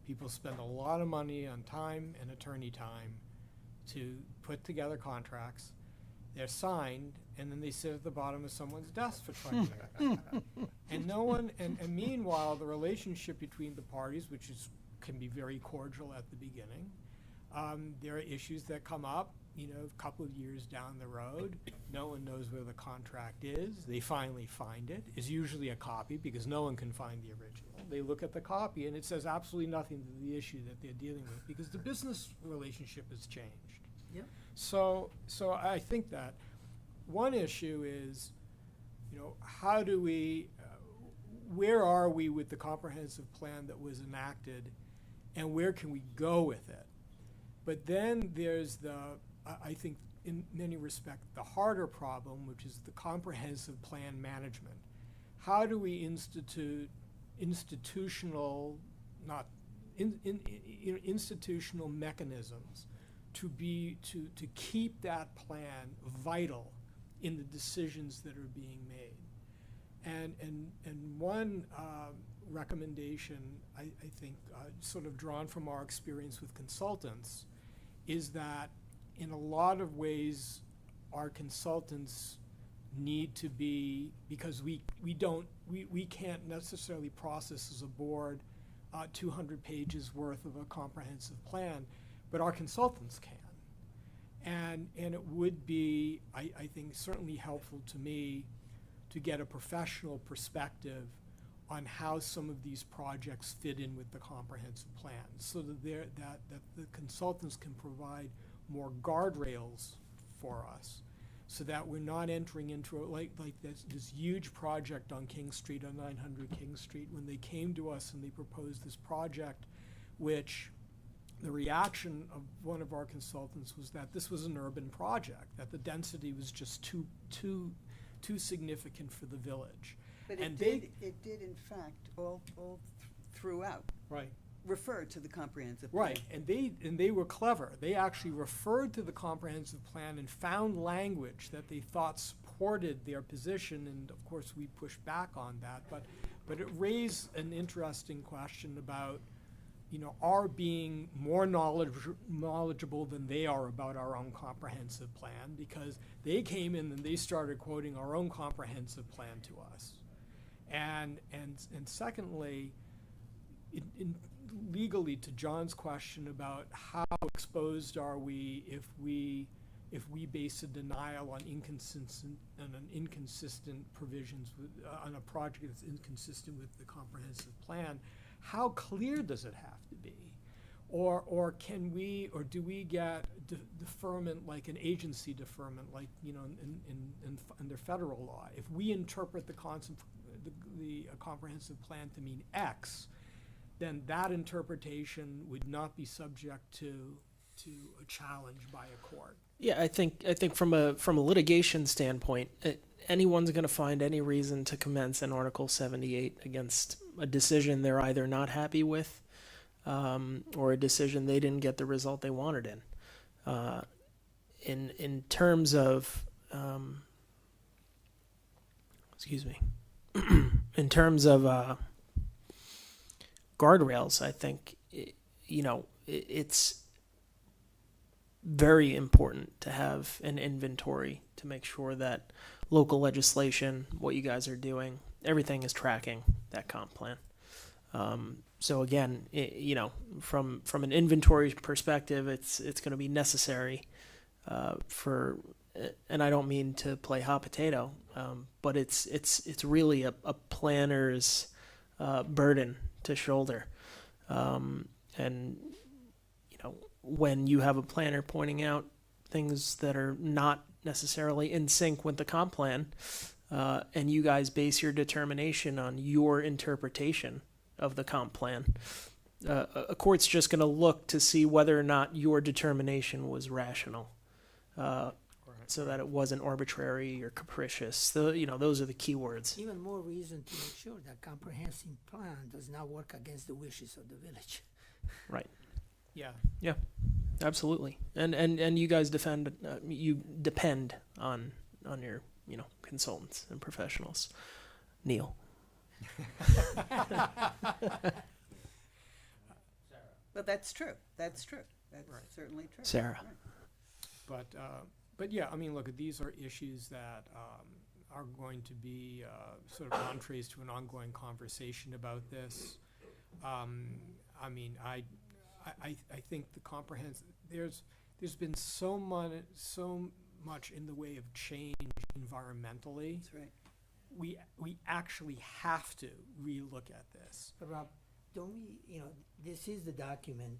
People spend a lot of money on time and attorney time to put together contracts. They're signed, and then they sit at the bottom of someone's desk for 20 minutes. And meanwhile, the relationship between the parties, which can be very cordial at the beginning, there are issues that come up, a couple of years down the road. No one knows where the contract is. They finally find it. It's usually a copy because no one can find the original. They look at the copy and it says absolutely nothing to the issue that they're dealing with because the business relationship has changed. Yep. So I think that one issue is, how do we, where are we with the comprehensive plan that was enacted and where can we go with it? But then there's I think in many respects, the harder problem, which is the comprehensive plan management. How do we institutional mechanisms to keep that plan vital in the decisions that are being made? And one recommendation, I think, sort of drawn from our experience with consultants, is that in a lot of ways, our consultants need to be, because we can't necessarily process as a board 200 pages worth of a comprehensive plan, but our consultants can. And it would be, I think, certainly helpful to me to get a professional perspective on how some of these projects fit in with the comprehensive plan, so that the consultants can provide more guardrails for us, so that we're not entering into like this huge project on King Street, on 900 King Street. When they came to us and they proposed this project, which the reaction of one of our consultants was that this was an urban project, that the density was just too significant for the village. But And it did in fact, all throughout, Right. refer to the comprehensive plan. Right, and they were clever. They actually referred to the comprehensive plan and found language that they thought supported their position, and of course we pushed back on that. But it raised an interesting question about, our being more knowledgeable than they are about our own comprehensive plan, because they came in and they started quoting our own comprehensive plan to us. And secondly, legally, to John's question about how exposed are we if we base a denial on inconsistent provisions on a project that's inconsistent with the comprehensive plan, how clear does it have to be? Or can we, or do we get deferment, like an agency deferment, like, under federal law? If we interpret the comprehensive plan to mean X, then that interpretation would not be subject to a challenge by a court. Yeah, I think from a litigation standpoint, anyone's going to find any reason to commence an Article 78 against a decision they're either not happy with, or a decision they didn't get the result they wanted in. In terms of, in terms of guardrails, I think it's very important to have an inventory to make sure that local legislation, what you guys are doing, everything is tracking that comp plan. So again, from an inventory perspective, it's going to be necessary for, and I don't mean to play hot potato, but it's really a planner's burden to shoulder. And when you have a planner pointing out things that are not necessarily in sync with the comp plan, and you guys base your determination on your interpretation of the comp plan, a court's just going to look to see whether or not your determination was rational, so that it wasn't arbitrary or capricious. Those are the key words. Even more reason to make sure that comprehensive plan does not work against the wishes of the village. Right. Yeah. Yeah, absolutely. And you guys depend on your consultants and professionals. Neil. But that's true. That's Right. certainly true. Sarah. Right. But yeah, I mean, look, these are issues that are going to be sort of entrees to an ongoing conversation about this. I mean, I think the comprehensive, there's been so much in the way of change environmentally. That's right. We actually have to relook at this. But Rob, don't we, this is the document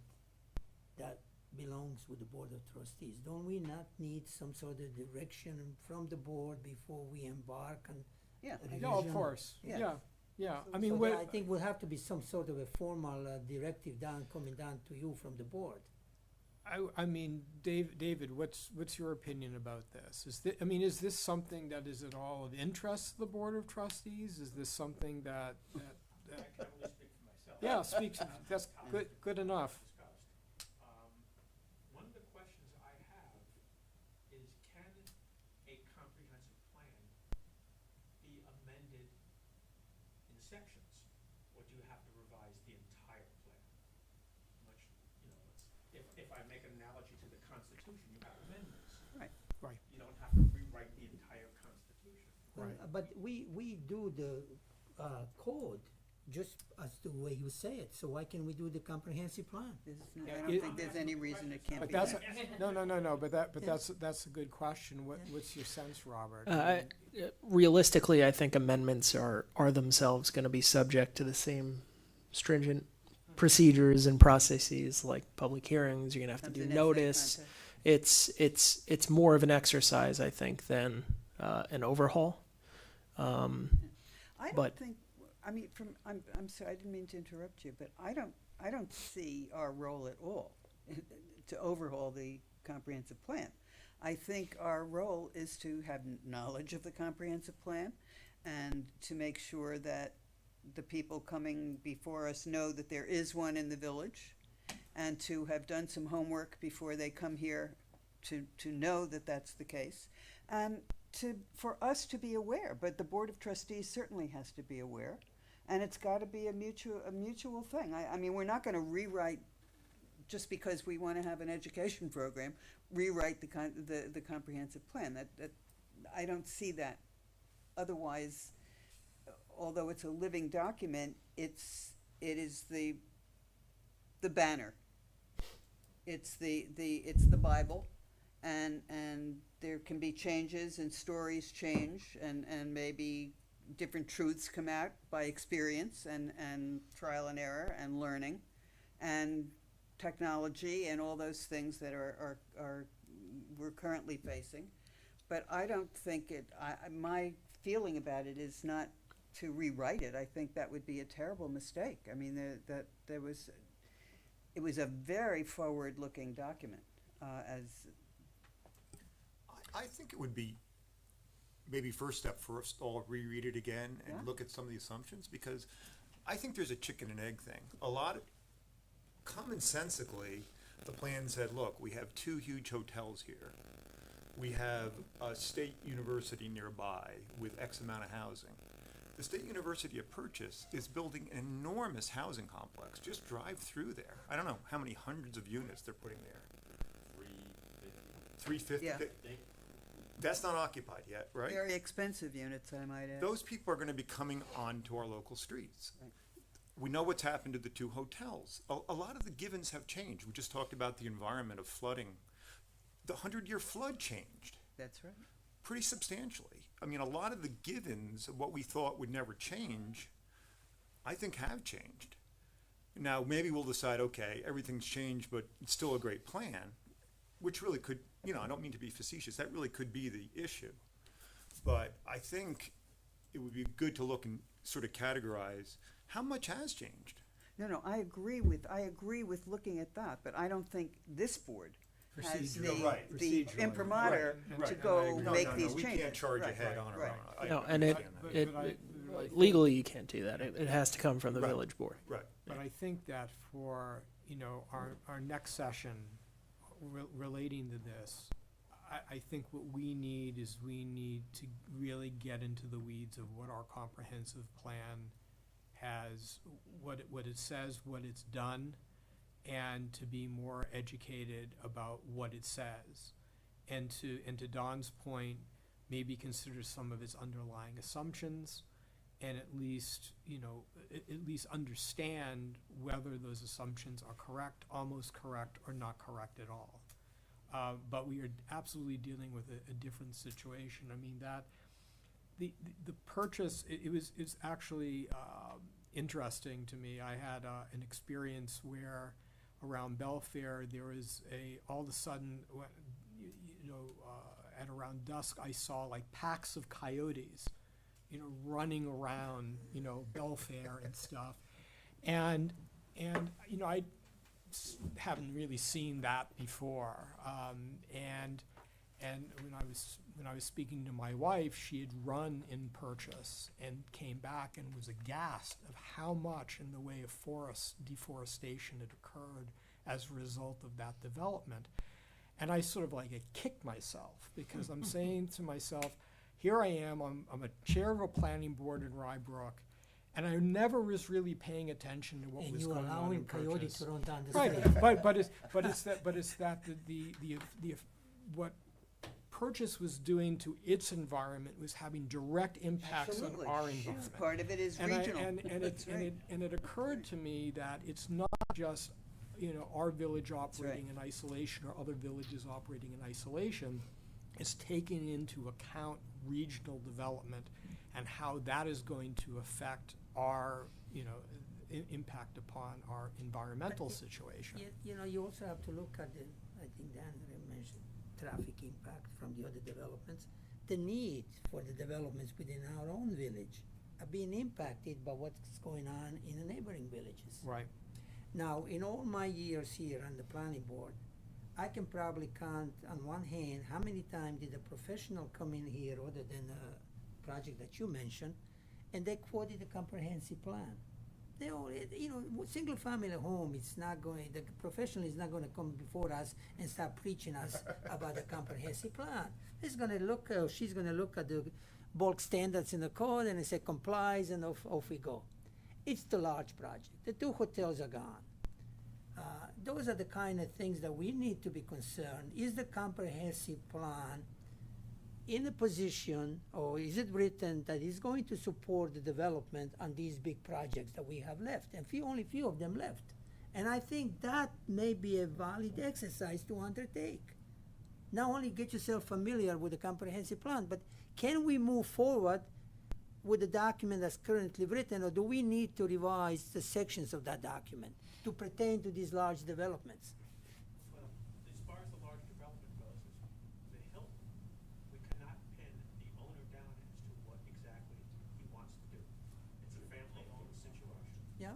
that belongs with the Board of Trustees. Don't we not need some sort of direction from the board before we embark on Yeah. a No, of revision? course. Yeah. Yeah. I So mean, there, I think will have to be some sort of a formal directive coming down to you from the board. I mean, David, what's your opinion about this? Is this something that is at all of interest to the Board of Trustees? Is this something that I can only speak for myself. yeah, speak to, that's good enough. Discussed. One of the questions I have is, can a comprehensive plan be amended in sections, or do you have to revise the entire plan? If I make an analogy to the Constitution, you have amendments. Right. Right. You don't have to rewrite the entire Constitution. Right. But we do the code just as the way you say it. So why can't we do the comprehensive plan? I don't think there's any reason it can't But be that's done. no. But that's a good question. What's your sense, Robert? Realistically, I think amendments are themselves going to be subject to the same stringent procedures and processes like public hearings. You're going to have to Comes do in essay notice. contest. it's more of an exercise, I think, than an overhaul. I don't But- think, I mean, I'm sorry, I didn't mean to interrupt you, but I don't see our role at all to overhaul the comprehensive plan. I think our role is to have knowledge of the comprehensive plan and to make sure that the people coming before us know that there is one in the village, and to have done some homework before they come here to know that that's the case, and for us to be aware. But the Board of Trustees certainly has to be aware, and it's got to be a mutual thing. I mean, we're not going to rewrite, just because we want to have an education program, rewrite the comprehensive plan. That I don't see that. Otherwise, although it's a living document, it is the banner. It's the Bible, and there can be changes and stories change, and maybe different truths come out by experience and trial and error and learning and technology and all those things that we're currently facing. But I don't think my feeling about it is not to rewrite it. I think that would be a terrible mistake. I mean, it was a very forward-looking document. I think it would be maybe first step for us to all reread it again and Yeah. look at some of the assumptions, because I think there's a chicken and egg thing. Commonsensically, the plan said, look, we have 2 huge hotels here. We have a state university nearby with X amount of housing. The State University of Purchase is building an enormous housing complex. Just drive through there. I don't know how many hundreds of units they're putting there. 350. Yeah. That's not occupied yet, right? Very expensive units, I might add. Those people are going to be coming onto our local streets. Right. We know what's happened to the 2 hotels. A lot of the givens have changed. We just talked about the environment of flooding. The 100-year flood changed That's right. pretty substantially. I mean, a lot of the givens of what we thought would never change, I think have changed. Now, maybe we'll decide, okay, everything's changed, but it's still a great plan, which really could, I don't mean to be facetious, that really could be the issue. But I think it would be good to look and sort of categorize how much has changed. No, I agree with looking at that, but I don't think this board has the imprimatur Right, to and I go agree. make No, these we changes. can't charge Right, ahead on our right. own. I No, and understand that. But legally you can't do that. It has to come from the Right. village board. Right. But I think that for, our next session relating to this, I think what we need is to really get into the weeds of what our comprehensive plan has, what it says, what it's done, and to be more educated about what it says. And to Don's point, maybe consider some of its underlying assumptions, and at least understand whether those assumptions are correct, almost correct, or not correct at all. But we are absolutely dealing with a different situation. I mean, that the purchase, it was actually interesting to me. I had an experience where around Belfair there was all of a sudden, at around dusk, I saw like packs of coyotes, running around, Belfair and stuff. And I haven't really seen that before. And when I was speaking to my wife, she had run in Purchase and came back and was aghast of how much in the way of forest deforestation had occurred as a result of that development. And I sort of I kicked myself, because I'm saying to myself, here I am, I'm a chair of a planning board in Rybrook, and I never was really paying attention to what And was you going on in allowing coyotes Purchase. to run down the Right, street. but it's that the what Purchase was doing to its environment was having direct impacts Absolutely. on our Yes, environment. part of it is And regional. That's right. It occurred to me that it's not just our village operating in isolation or other villages operating in isolation. It's taking into account regional development and how that is going to affect our impact upon our environmental situation. You also have to look at I think Dan mentioned traffic impact from the other developments. The need for the developments within our own village are being impacted by what's going on in the neighboring villages. Right. Now, in all my years here on the planning board, I can probably count on one hand how many times did a professional come in here other than a project that you mentioned, and they quoted a comprehensive plan. They all, single family home, it's not going, the professional is not gonna come before us and start preaching us about a comprehensive plan. He's gonna look, she's gonna look at the bulk standards in the code and say complies, and off we go. It's the large project. The 2 hotels are gone. Those are the kind of things that we need to be concerned. Is the comprehensive plan in a position, or is it written that is going to support the development on these big projects that we have left? And only few of them left. And I think that may be a valid exercise to undertake. Not only get yourself familiar with the comprehensive plan, but can we move forward with the document that's currently written, or do we need to revise the sections of that document to pertain to these large developments? Well, as far as the large development goes, the Hilton, we cannot pin the owner down as to what exactly he wants to do. It's a family-owned situation. Yeah?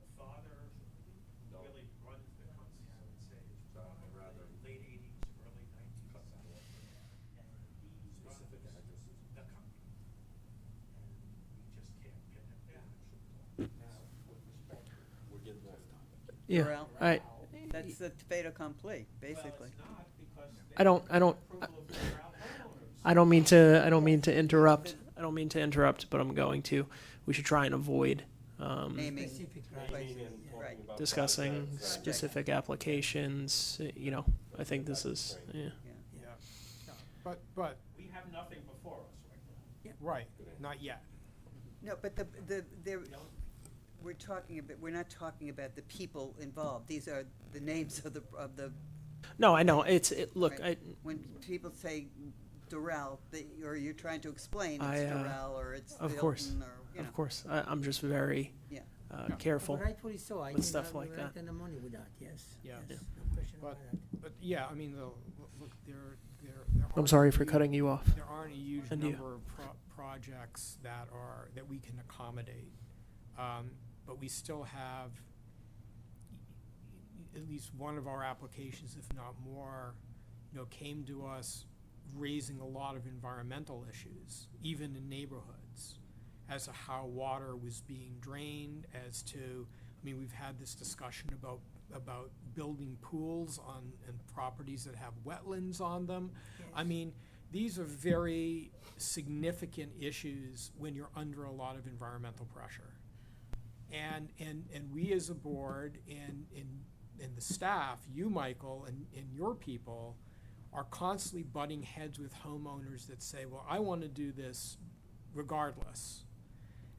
The father really runs the company, I would say, it's probably late 80s, early 90s. And he runs the company. And we just can't pin him down. We're getting off topic. Yeah, Gebrael? I, That's the fait accompli, basically. Well, it's not, because they I don't, approval of the homeowners. I don't mean to interrupt, but I'm going to. We should try and avoid Naming Specific places. Naming and talking Right. about discussing projects. specific applications. I think this is, yeah. Yeah. But, We have nothing before us right now. right, not yet. No, but we're not talking about the people involved. These are the names of the, No, I know, look, Right. when people say Doral, or you're trying to explain it's Doral, or it's of course, Hilton, or, of course, I'm just very Yeah. careful. Rightfully so. I with think stuff we're like right that. on the money with that, yes. Yeah. Yes, no question But, about that. but yeah, I mean, look, there I'm aren't sorry a for huge- cutting you off. There aren't a huge And you. number of projects that we can accommodate. But we still have at least one of our applications, if not more, came to us raising a lot of environmental issues, even in neighborhoods, as to how water was being drained, we've had this discussion about building pools on properties that have wetlands on them. I mean, these are very significant issues when you're under a lot of environmental pressure. And we as a board and the staff, you, Michael, and your people are constantly butting heads with homeowners that say, well, I want to do this regardless.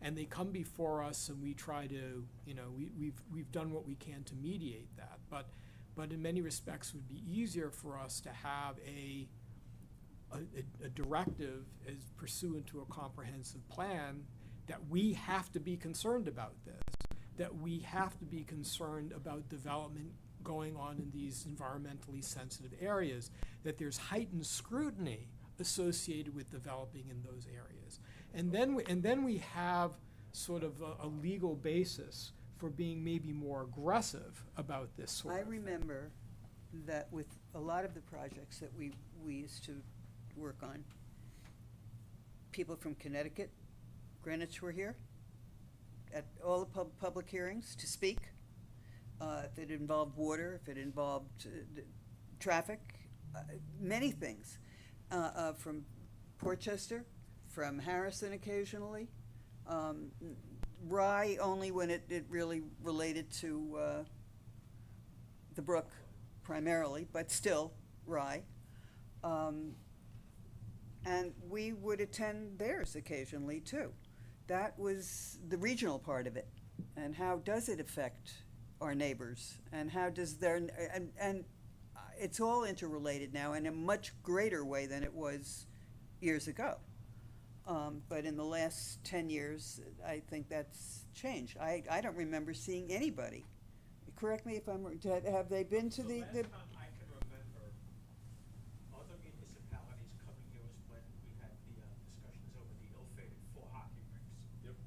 And they come before us and we try to, we've done what we can to mediate that. But in many respects it would be easier for us to have a directive as pursuant to a comprehensive plan that we have to be concerned about this, that we have to be concerned about development going on in these environmentally sensitive areas, that there's heightened scrutiny associated with developing in those areas. And then we have sort of a legal basis for being maybe more aggressive about this sort I of thing. remember that with a lot of the projects that we used to work on, people from Connecticut, Greenwich were here at all the public hearings to speak. If it involved water, if it involved traffic, many things. From Portchester, from Harrison occasionally. Rye only when it really related to the brook primarily, but still Rye. And we would attend theirs occasionally too. That was the regional part of it. And how does it affect our neighbors? And how does and it's all interrelated now in a much greater way than it was years ago. But in the last 10 years, I think that's changed. I don't remember seeing anybody. Correct me if I'm wrong. Have they been to The the last time I can remember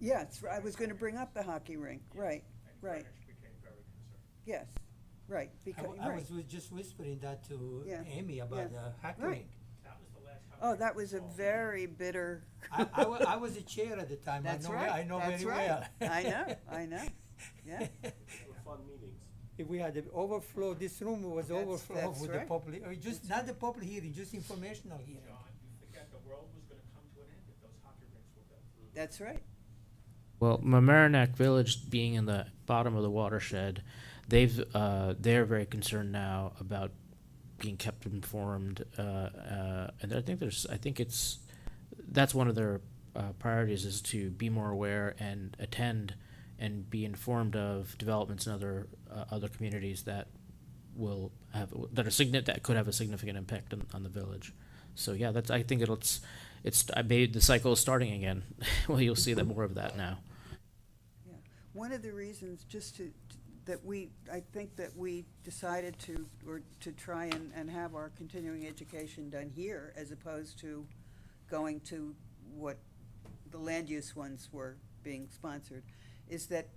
Yes, I was gonna bring up the hockey rink, right, And right, Greenwich became very concerned. yes, right, I because, w- I right. was just whispering that to Yeah, Amy about yeah, the hockey right. rink. That was the last time. Oh, that was a very bitter. I was a chair at the time. That's I know, right. I know That's very right. well. I know, yeah. They were fun meetings. If we had the overflow, this room was overflow that's with right. the public, just not the public hearing, just informational hearing. John, you forget the world was gonna come to an end if those hockey rinks were built. That's right. Well, Mamaroneck Village being in the bottom of the watershed, they're very concerned now about being kept informed, and I think that's one of their priorities is to be more aware and attend and be informed of developments in other communities that that could have a significant impact on the village. So yeah, I think I made the cycle is starting again. Well, you'll see that more of that now. Yeah, one of the reasons I think that we decided to try and have our continuing education done here as opposed to going to what the land use ones were being sponsored, is that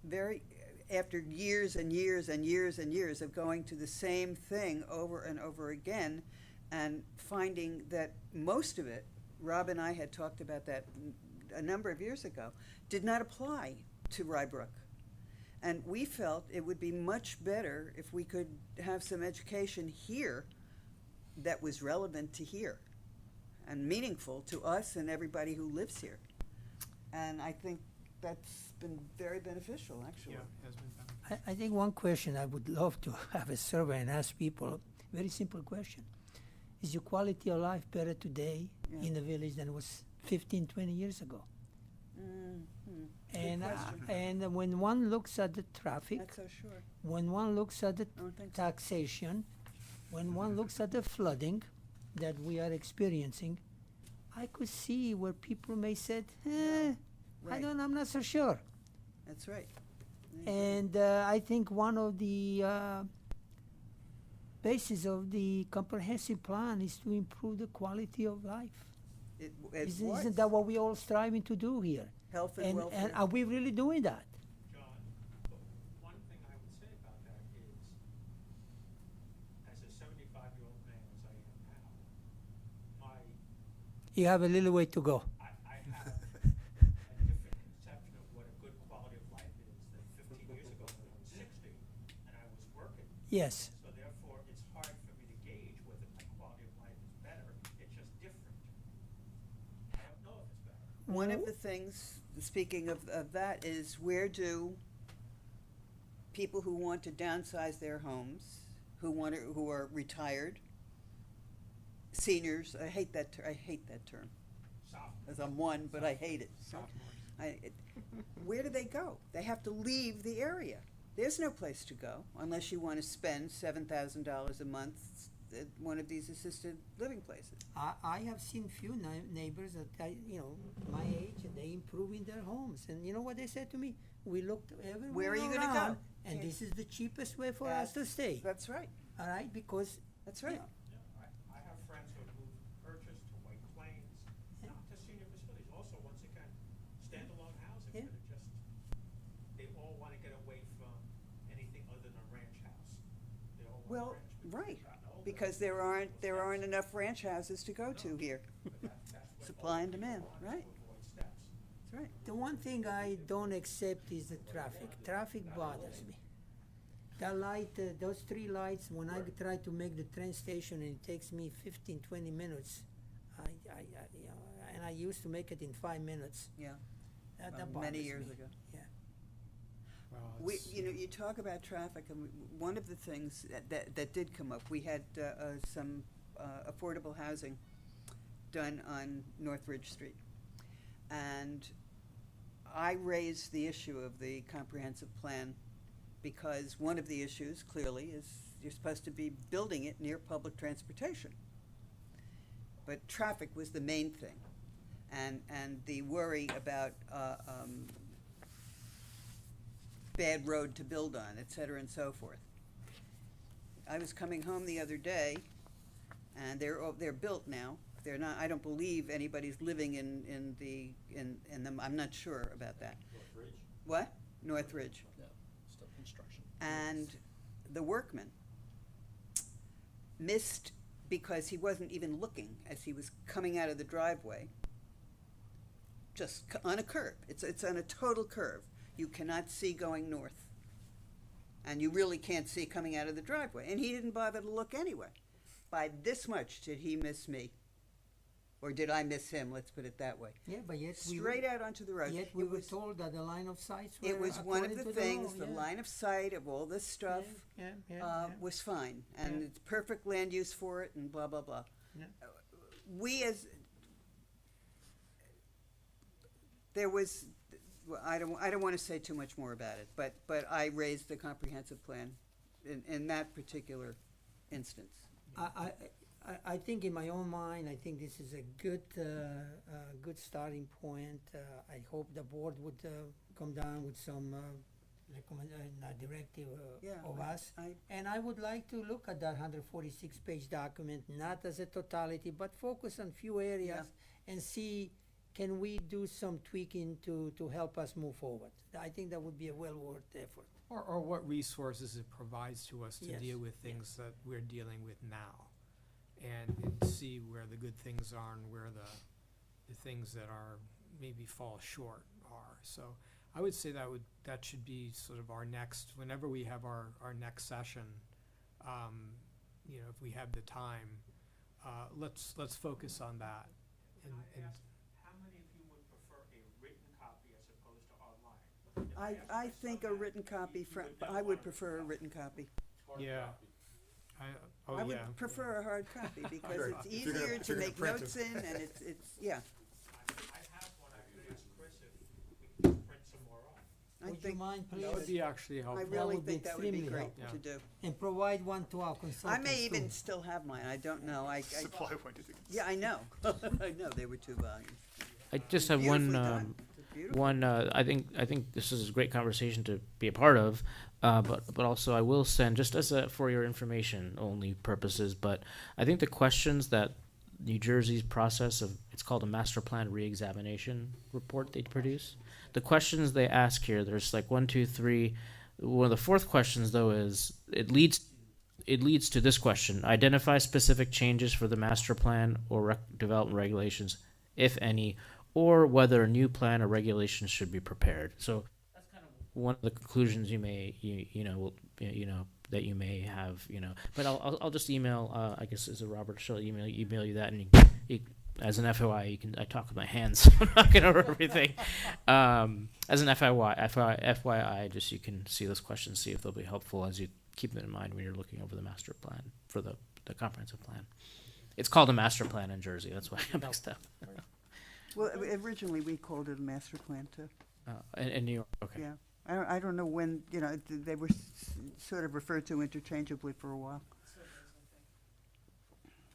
after years and years and years and years of going to the same thing over and over again and finding that most of it, Rob and I had talked about that a number of years ago, did not apply to Rybrook. And we felt it would be much better if we could have some education here that was relevant to here and meaningful to us and everybody who lives here. And I think that's been very beneficial, actually. Yeah, has been beneficial. I think one question I would love to have a survey and ask people, very simple question. Is your quality of life better today Yeah. in the village than it was 15, 20 years ago? Good question. And when one looks at the traffic, Not so sure. when one looks at the I don't think so. taxation, when one looks at the flooding that we are experiencing, I could see where people may say, Right. I'm not so sure. That's right. And I think one of the basis of the comprehensive plan is to improve the quality of life. It Isn't that what we're all striving to do here? Health and welfare. And are we really doing that? John, but one thing I would say about that is, as a 75-year-old man as I am now, You have a little way to go. I have a different conception of what a good quality of life is than 15 years ago when I was 60 and I was working. Yes. So therefore, it's hard for me to gauge whether my quality of life is better. It's just different. I don't know if it's better. One of the things, speaking of that, is where do people who want to downsize their homes, who are retired, seniors, I hate that term. As I'm one, but I hate it. Where do they go? They have to leave the area. There's no place to go unless you want to spend $7,000 a month at one of these assisted living places. I have seen few neighbors that my age, and they improving their homes. And you know what they said to me? We looked everywhere Where are you gonna around, go? and Yeah. this is the cheapest way for us to stay. That's right. All right, because That's right. I have friends who have moved from Purchase to White Plains, not to senior facilities, also, once again, standalone housing, Yeah. that are just, they all want to get away from anything other than a ranch house. They all want Well, ranch because right, they've gotten older. because there aren't enough ranch houses to go to here. But that's what Supply and people demand, want, is right? to avoid steps. That's right. the one thing I don't accept is the traffic. Traffic bothers me. That light, those three lights, when I try to make the train station and it takes me 15, 20 minutes, and I used to make it in 5 minutes. Yeah. That bothers Many years me. ago. Yeah. Well, You talk about traffic, and one of the things that did come up, we had some affordable housing done on North Ridge Street. And I raised the issue of the comprehensive plan because one of the issues, clearly, is you're supposed to be building it near public transportation. But traffic was the main thing. And the worry about bad road to build on, et cetera, and so forth. I was coming home the other day, and they're built now, They're not, I don't believe anybody's living in them, I'm not sure about that. Northridge? What? Northridge. Still construction. And the workman missed because he wasn't even looking as he was coming out of the driveway, just on a curve. It's on a total curve. You cannot see going north. And you really can't see coming out of the driveway. And he didn't bother to look anyway. By this much did he miss me. Or did I miss him? Let's put it that way. Yeah, but yet Straight out onto the road. Yet we were told that the line of sight It was one of according the to things, law, the yeah. line of sight of all this stuff was fine. And it's perfect land use for it and blah, blah, blah. Yeah. We as, there was, well, I don't want to say too much more about it, but I raised the comprehensive plan in that particular instance. I think in my own mind, I think this is a good starting point. I hope the board would come down with some directive of us. And I would like to look at that 146-page document, not as a totality, but focus on few areas and see, can we do some tweaking to help us move forward? I think that would be a well worth effort. Or what resources it provides to us to Yes. deal with things that we're dealing with now. And see where the good things are and where the things that are maybe fall short are. So I would say that should be sort of our next, whenever we have our next session, if we have the time, let's focus on that. Can I ask, how many of you would prefer a written copy as opposed to online? I think a written copy, I would prefer a written copy. Yeah. I would prefer a hard copy because Sure. it's If you're gonna- easier if to you're gonna make print notes it. in and it's, yeah. I have one, I could ask Chris if we can print some more off. I Would you think, mind, please? That would be actually I helpful. really would be think that would be extremely great helpful. to do. And provide one to our I consultants may even too. still have mine, I don't know, Supply one to the. yeah, I know, I know, they were 2 volumes. I just have one. Beautifully done. It's beautiful. I think this is a great conversation to be a part of, but also I will send, just as for your information only purposes, but I think the questions that New Jersey's process of, it's called a master plan reexamination report they produce. The questions they ask here, there's like 1, 2, 3. One of the fourth questions though is it leads to this question: identify specific changes for the master plan or development regulations, if any, or whether a new plan or regulations should be prepared. So that's kind of one of the conclusions you may that you may have, But I'll just email. I guess as a Robert, she'll email you that, and you, as an FYI, I talk with my hands. I'm not going over everything. As an FYI, just you can see those questions, see if they'll be helpful as you keep them in mind when you're looking over the master plan for the comprehensive plan. It's called a master plan in Jersey. That's why I mixed up. Well, originally we called it a master plan too, In New York, okay. yeah. I don't know when, they were sort of referred to interchangeably for a while.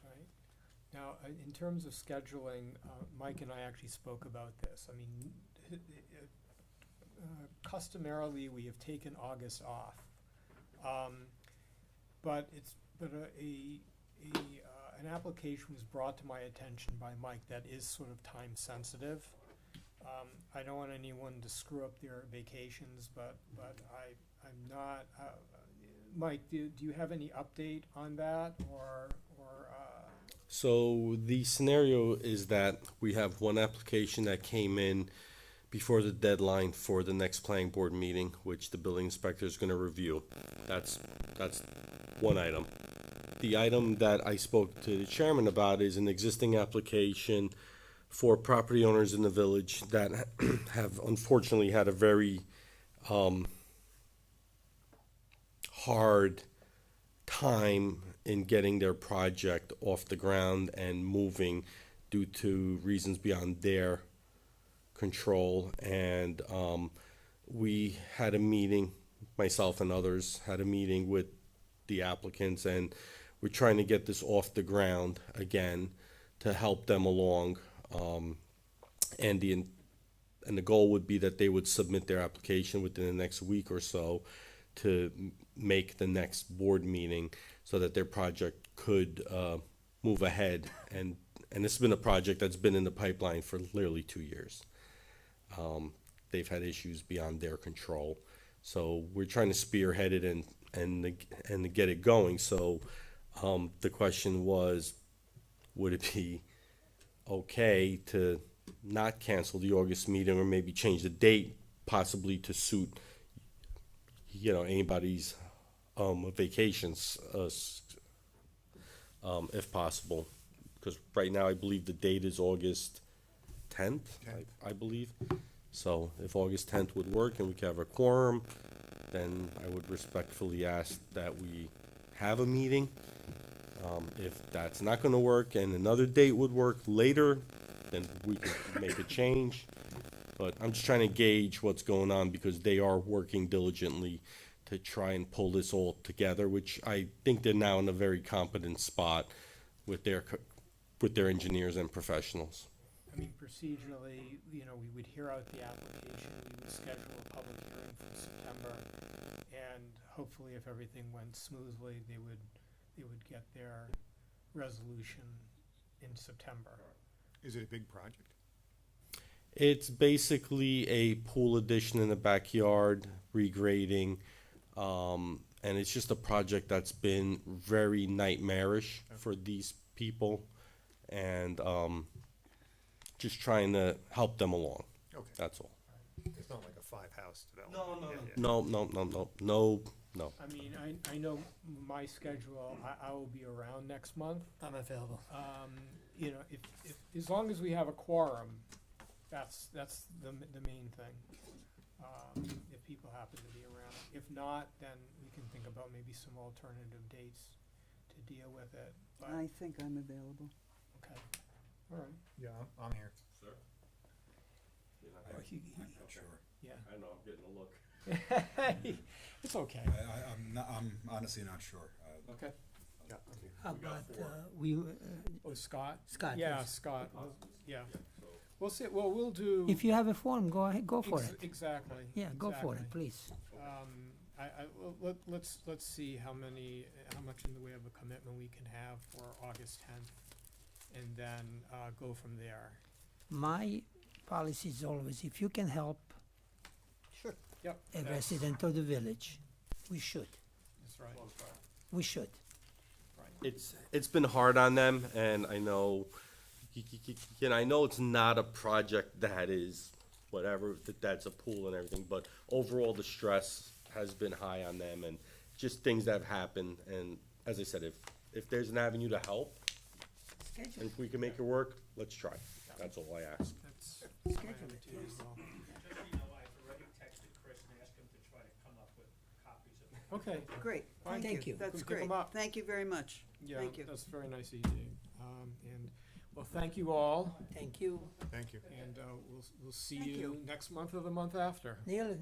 Right. Now, in terms of scheduling, Mike and I actually spoke about this. I mean, customarily, we have taken August off. But an application was brought to my attention by Mike that is sort of time sensitive. I don't want anyone to screw up their vacations, but I'm not, Mike, do you have any update on that or So the scenario is that we have one application that came in before the deadline for the next planning board meeting, which the building inspector is going to review. That's one item. The item that I spoke to the chairman about is an existing application for property owners in the village that have unfortunately had a very hard time in getting their project off the ground and moving due to reasons beyond their control. And we had a meeting, myself and others had a meeting with the applicants, and we're trying to get this off the ground again to help them along. And the goal would be that they would submit their application within the next week or so to make the next board meeting so that their project could move ahead and this has been a project that's been in the pipeline for literally 2 years. They've had issues beyond their control, so we're trying to spearhead it and to get it going. So the question was, would it be okay to not cancel the August meeting or maybe change the date possibly to suit, anybody's vacations, if possible? Because right now I believe the date is August 10th, I believe. So if August 10th would work and we could have a quorum, then I would respectfully ask that we have a meeting. If that's not gonna work and another date would work later, then we could make a change. But I'm just trying to gauge what's going on because they are working diligently to try and pull this all together, which I think they're now in a very competent spot with their engineers and professionals. I mean, procedurally, we would hear out the application, we would schedule a public hearing for September, and hopefully if everything went smoothly, they would get their resolution in September. Is it a big project? It's basically a pool addition in the backyard, regrading, and it's just a project that's been very nightmarish for these people, and just trying to help them along. Okay. That's all. It's not like a 5-house development. No. I mean, I know my schedule, I will be around next month. I'm available. If as long as we have a quorum, that's the main thing. If people happen to be around. If not, then we can think about maybe some alternative dates to deal with it. But, I think I'm available. okay, all right, Yeah, I'm here. Sir? I'm not sure. yeah. I know, I'm getting a look. It's okay. I'm honestly not sure. Okay. How about, Oh, Scott? Scott, Yeah, yes. Scott, yeah. We'll see, well, we'll do. If you have a form, go ahead, go for it. Exactly. Yeah, go for it, exactly. please. Let's see how much in the way of a commitment we can have for August 10th, and then go from there. My policy is always, if you can help Sure. Yep. a that's- resident of the village, we should. That's right. We should. It's been hard on them, and I know, I know it's not a project that is whatever, that's a pool and everything, but overall the stress has been high on them, and just things that have happened. And as I said, if there's an avenue to help, and if we can make it work, let's try. That's all I ask. That's my attitude as well. Just so you know, I've already texted Chris and asked him to try to come up with copies of it. Okay, Great, Fine. Thank you. That's Pick 'em great. up. Thank you very much. yeah, Thank you. that's very nice of you, Dave. And, well, thank you all, Thank you. Thank you. and we'll see Thank you you. next month or the month after. Neil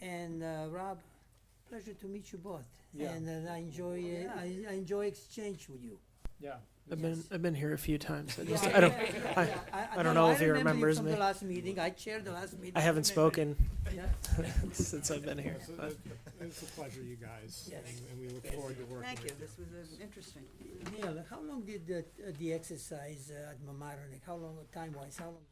and Rob, pleasure to meet you both. Yeah. And I enjoy exchange with you. Yeah. I've been here a few times. I just, Yeah, I don't, yeah, I don't know if he remember remembers from me. the last meeting, I chaired the last meeting. I haven't spoken Yeah. since I've been here. but- It's a pleasure, you guys, Yes. and we look forward to working with you. Thank you, this was interesting. Neil, how long did the exercise at Mamaroneck, how long, time-wise, how long?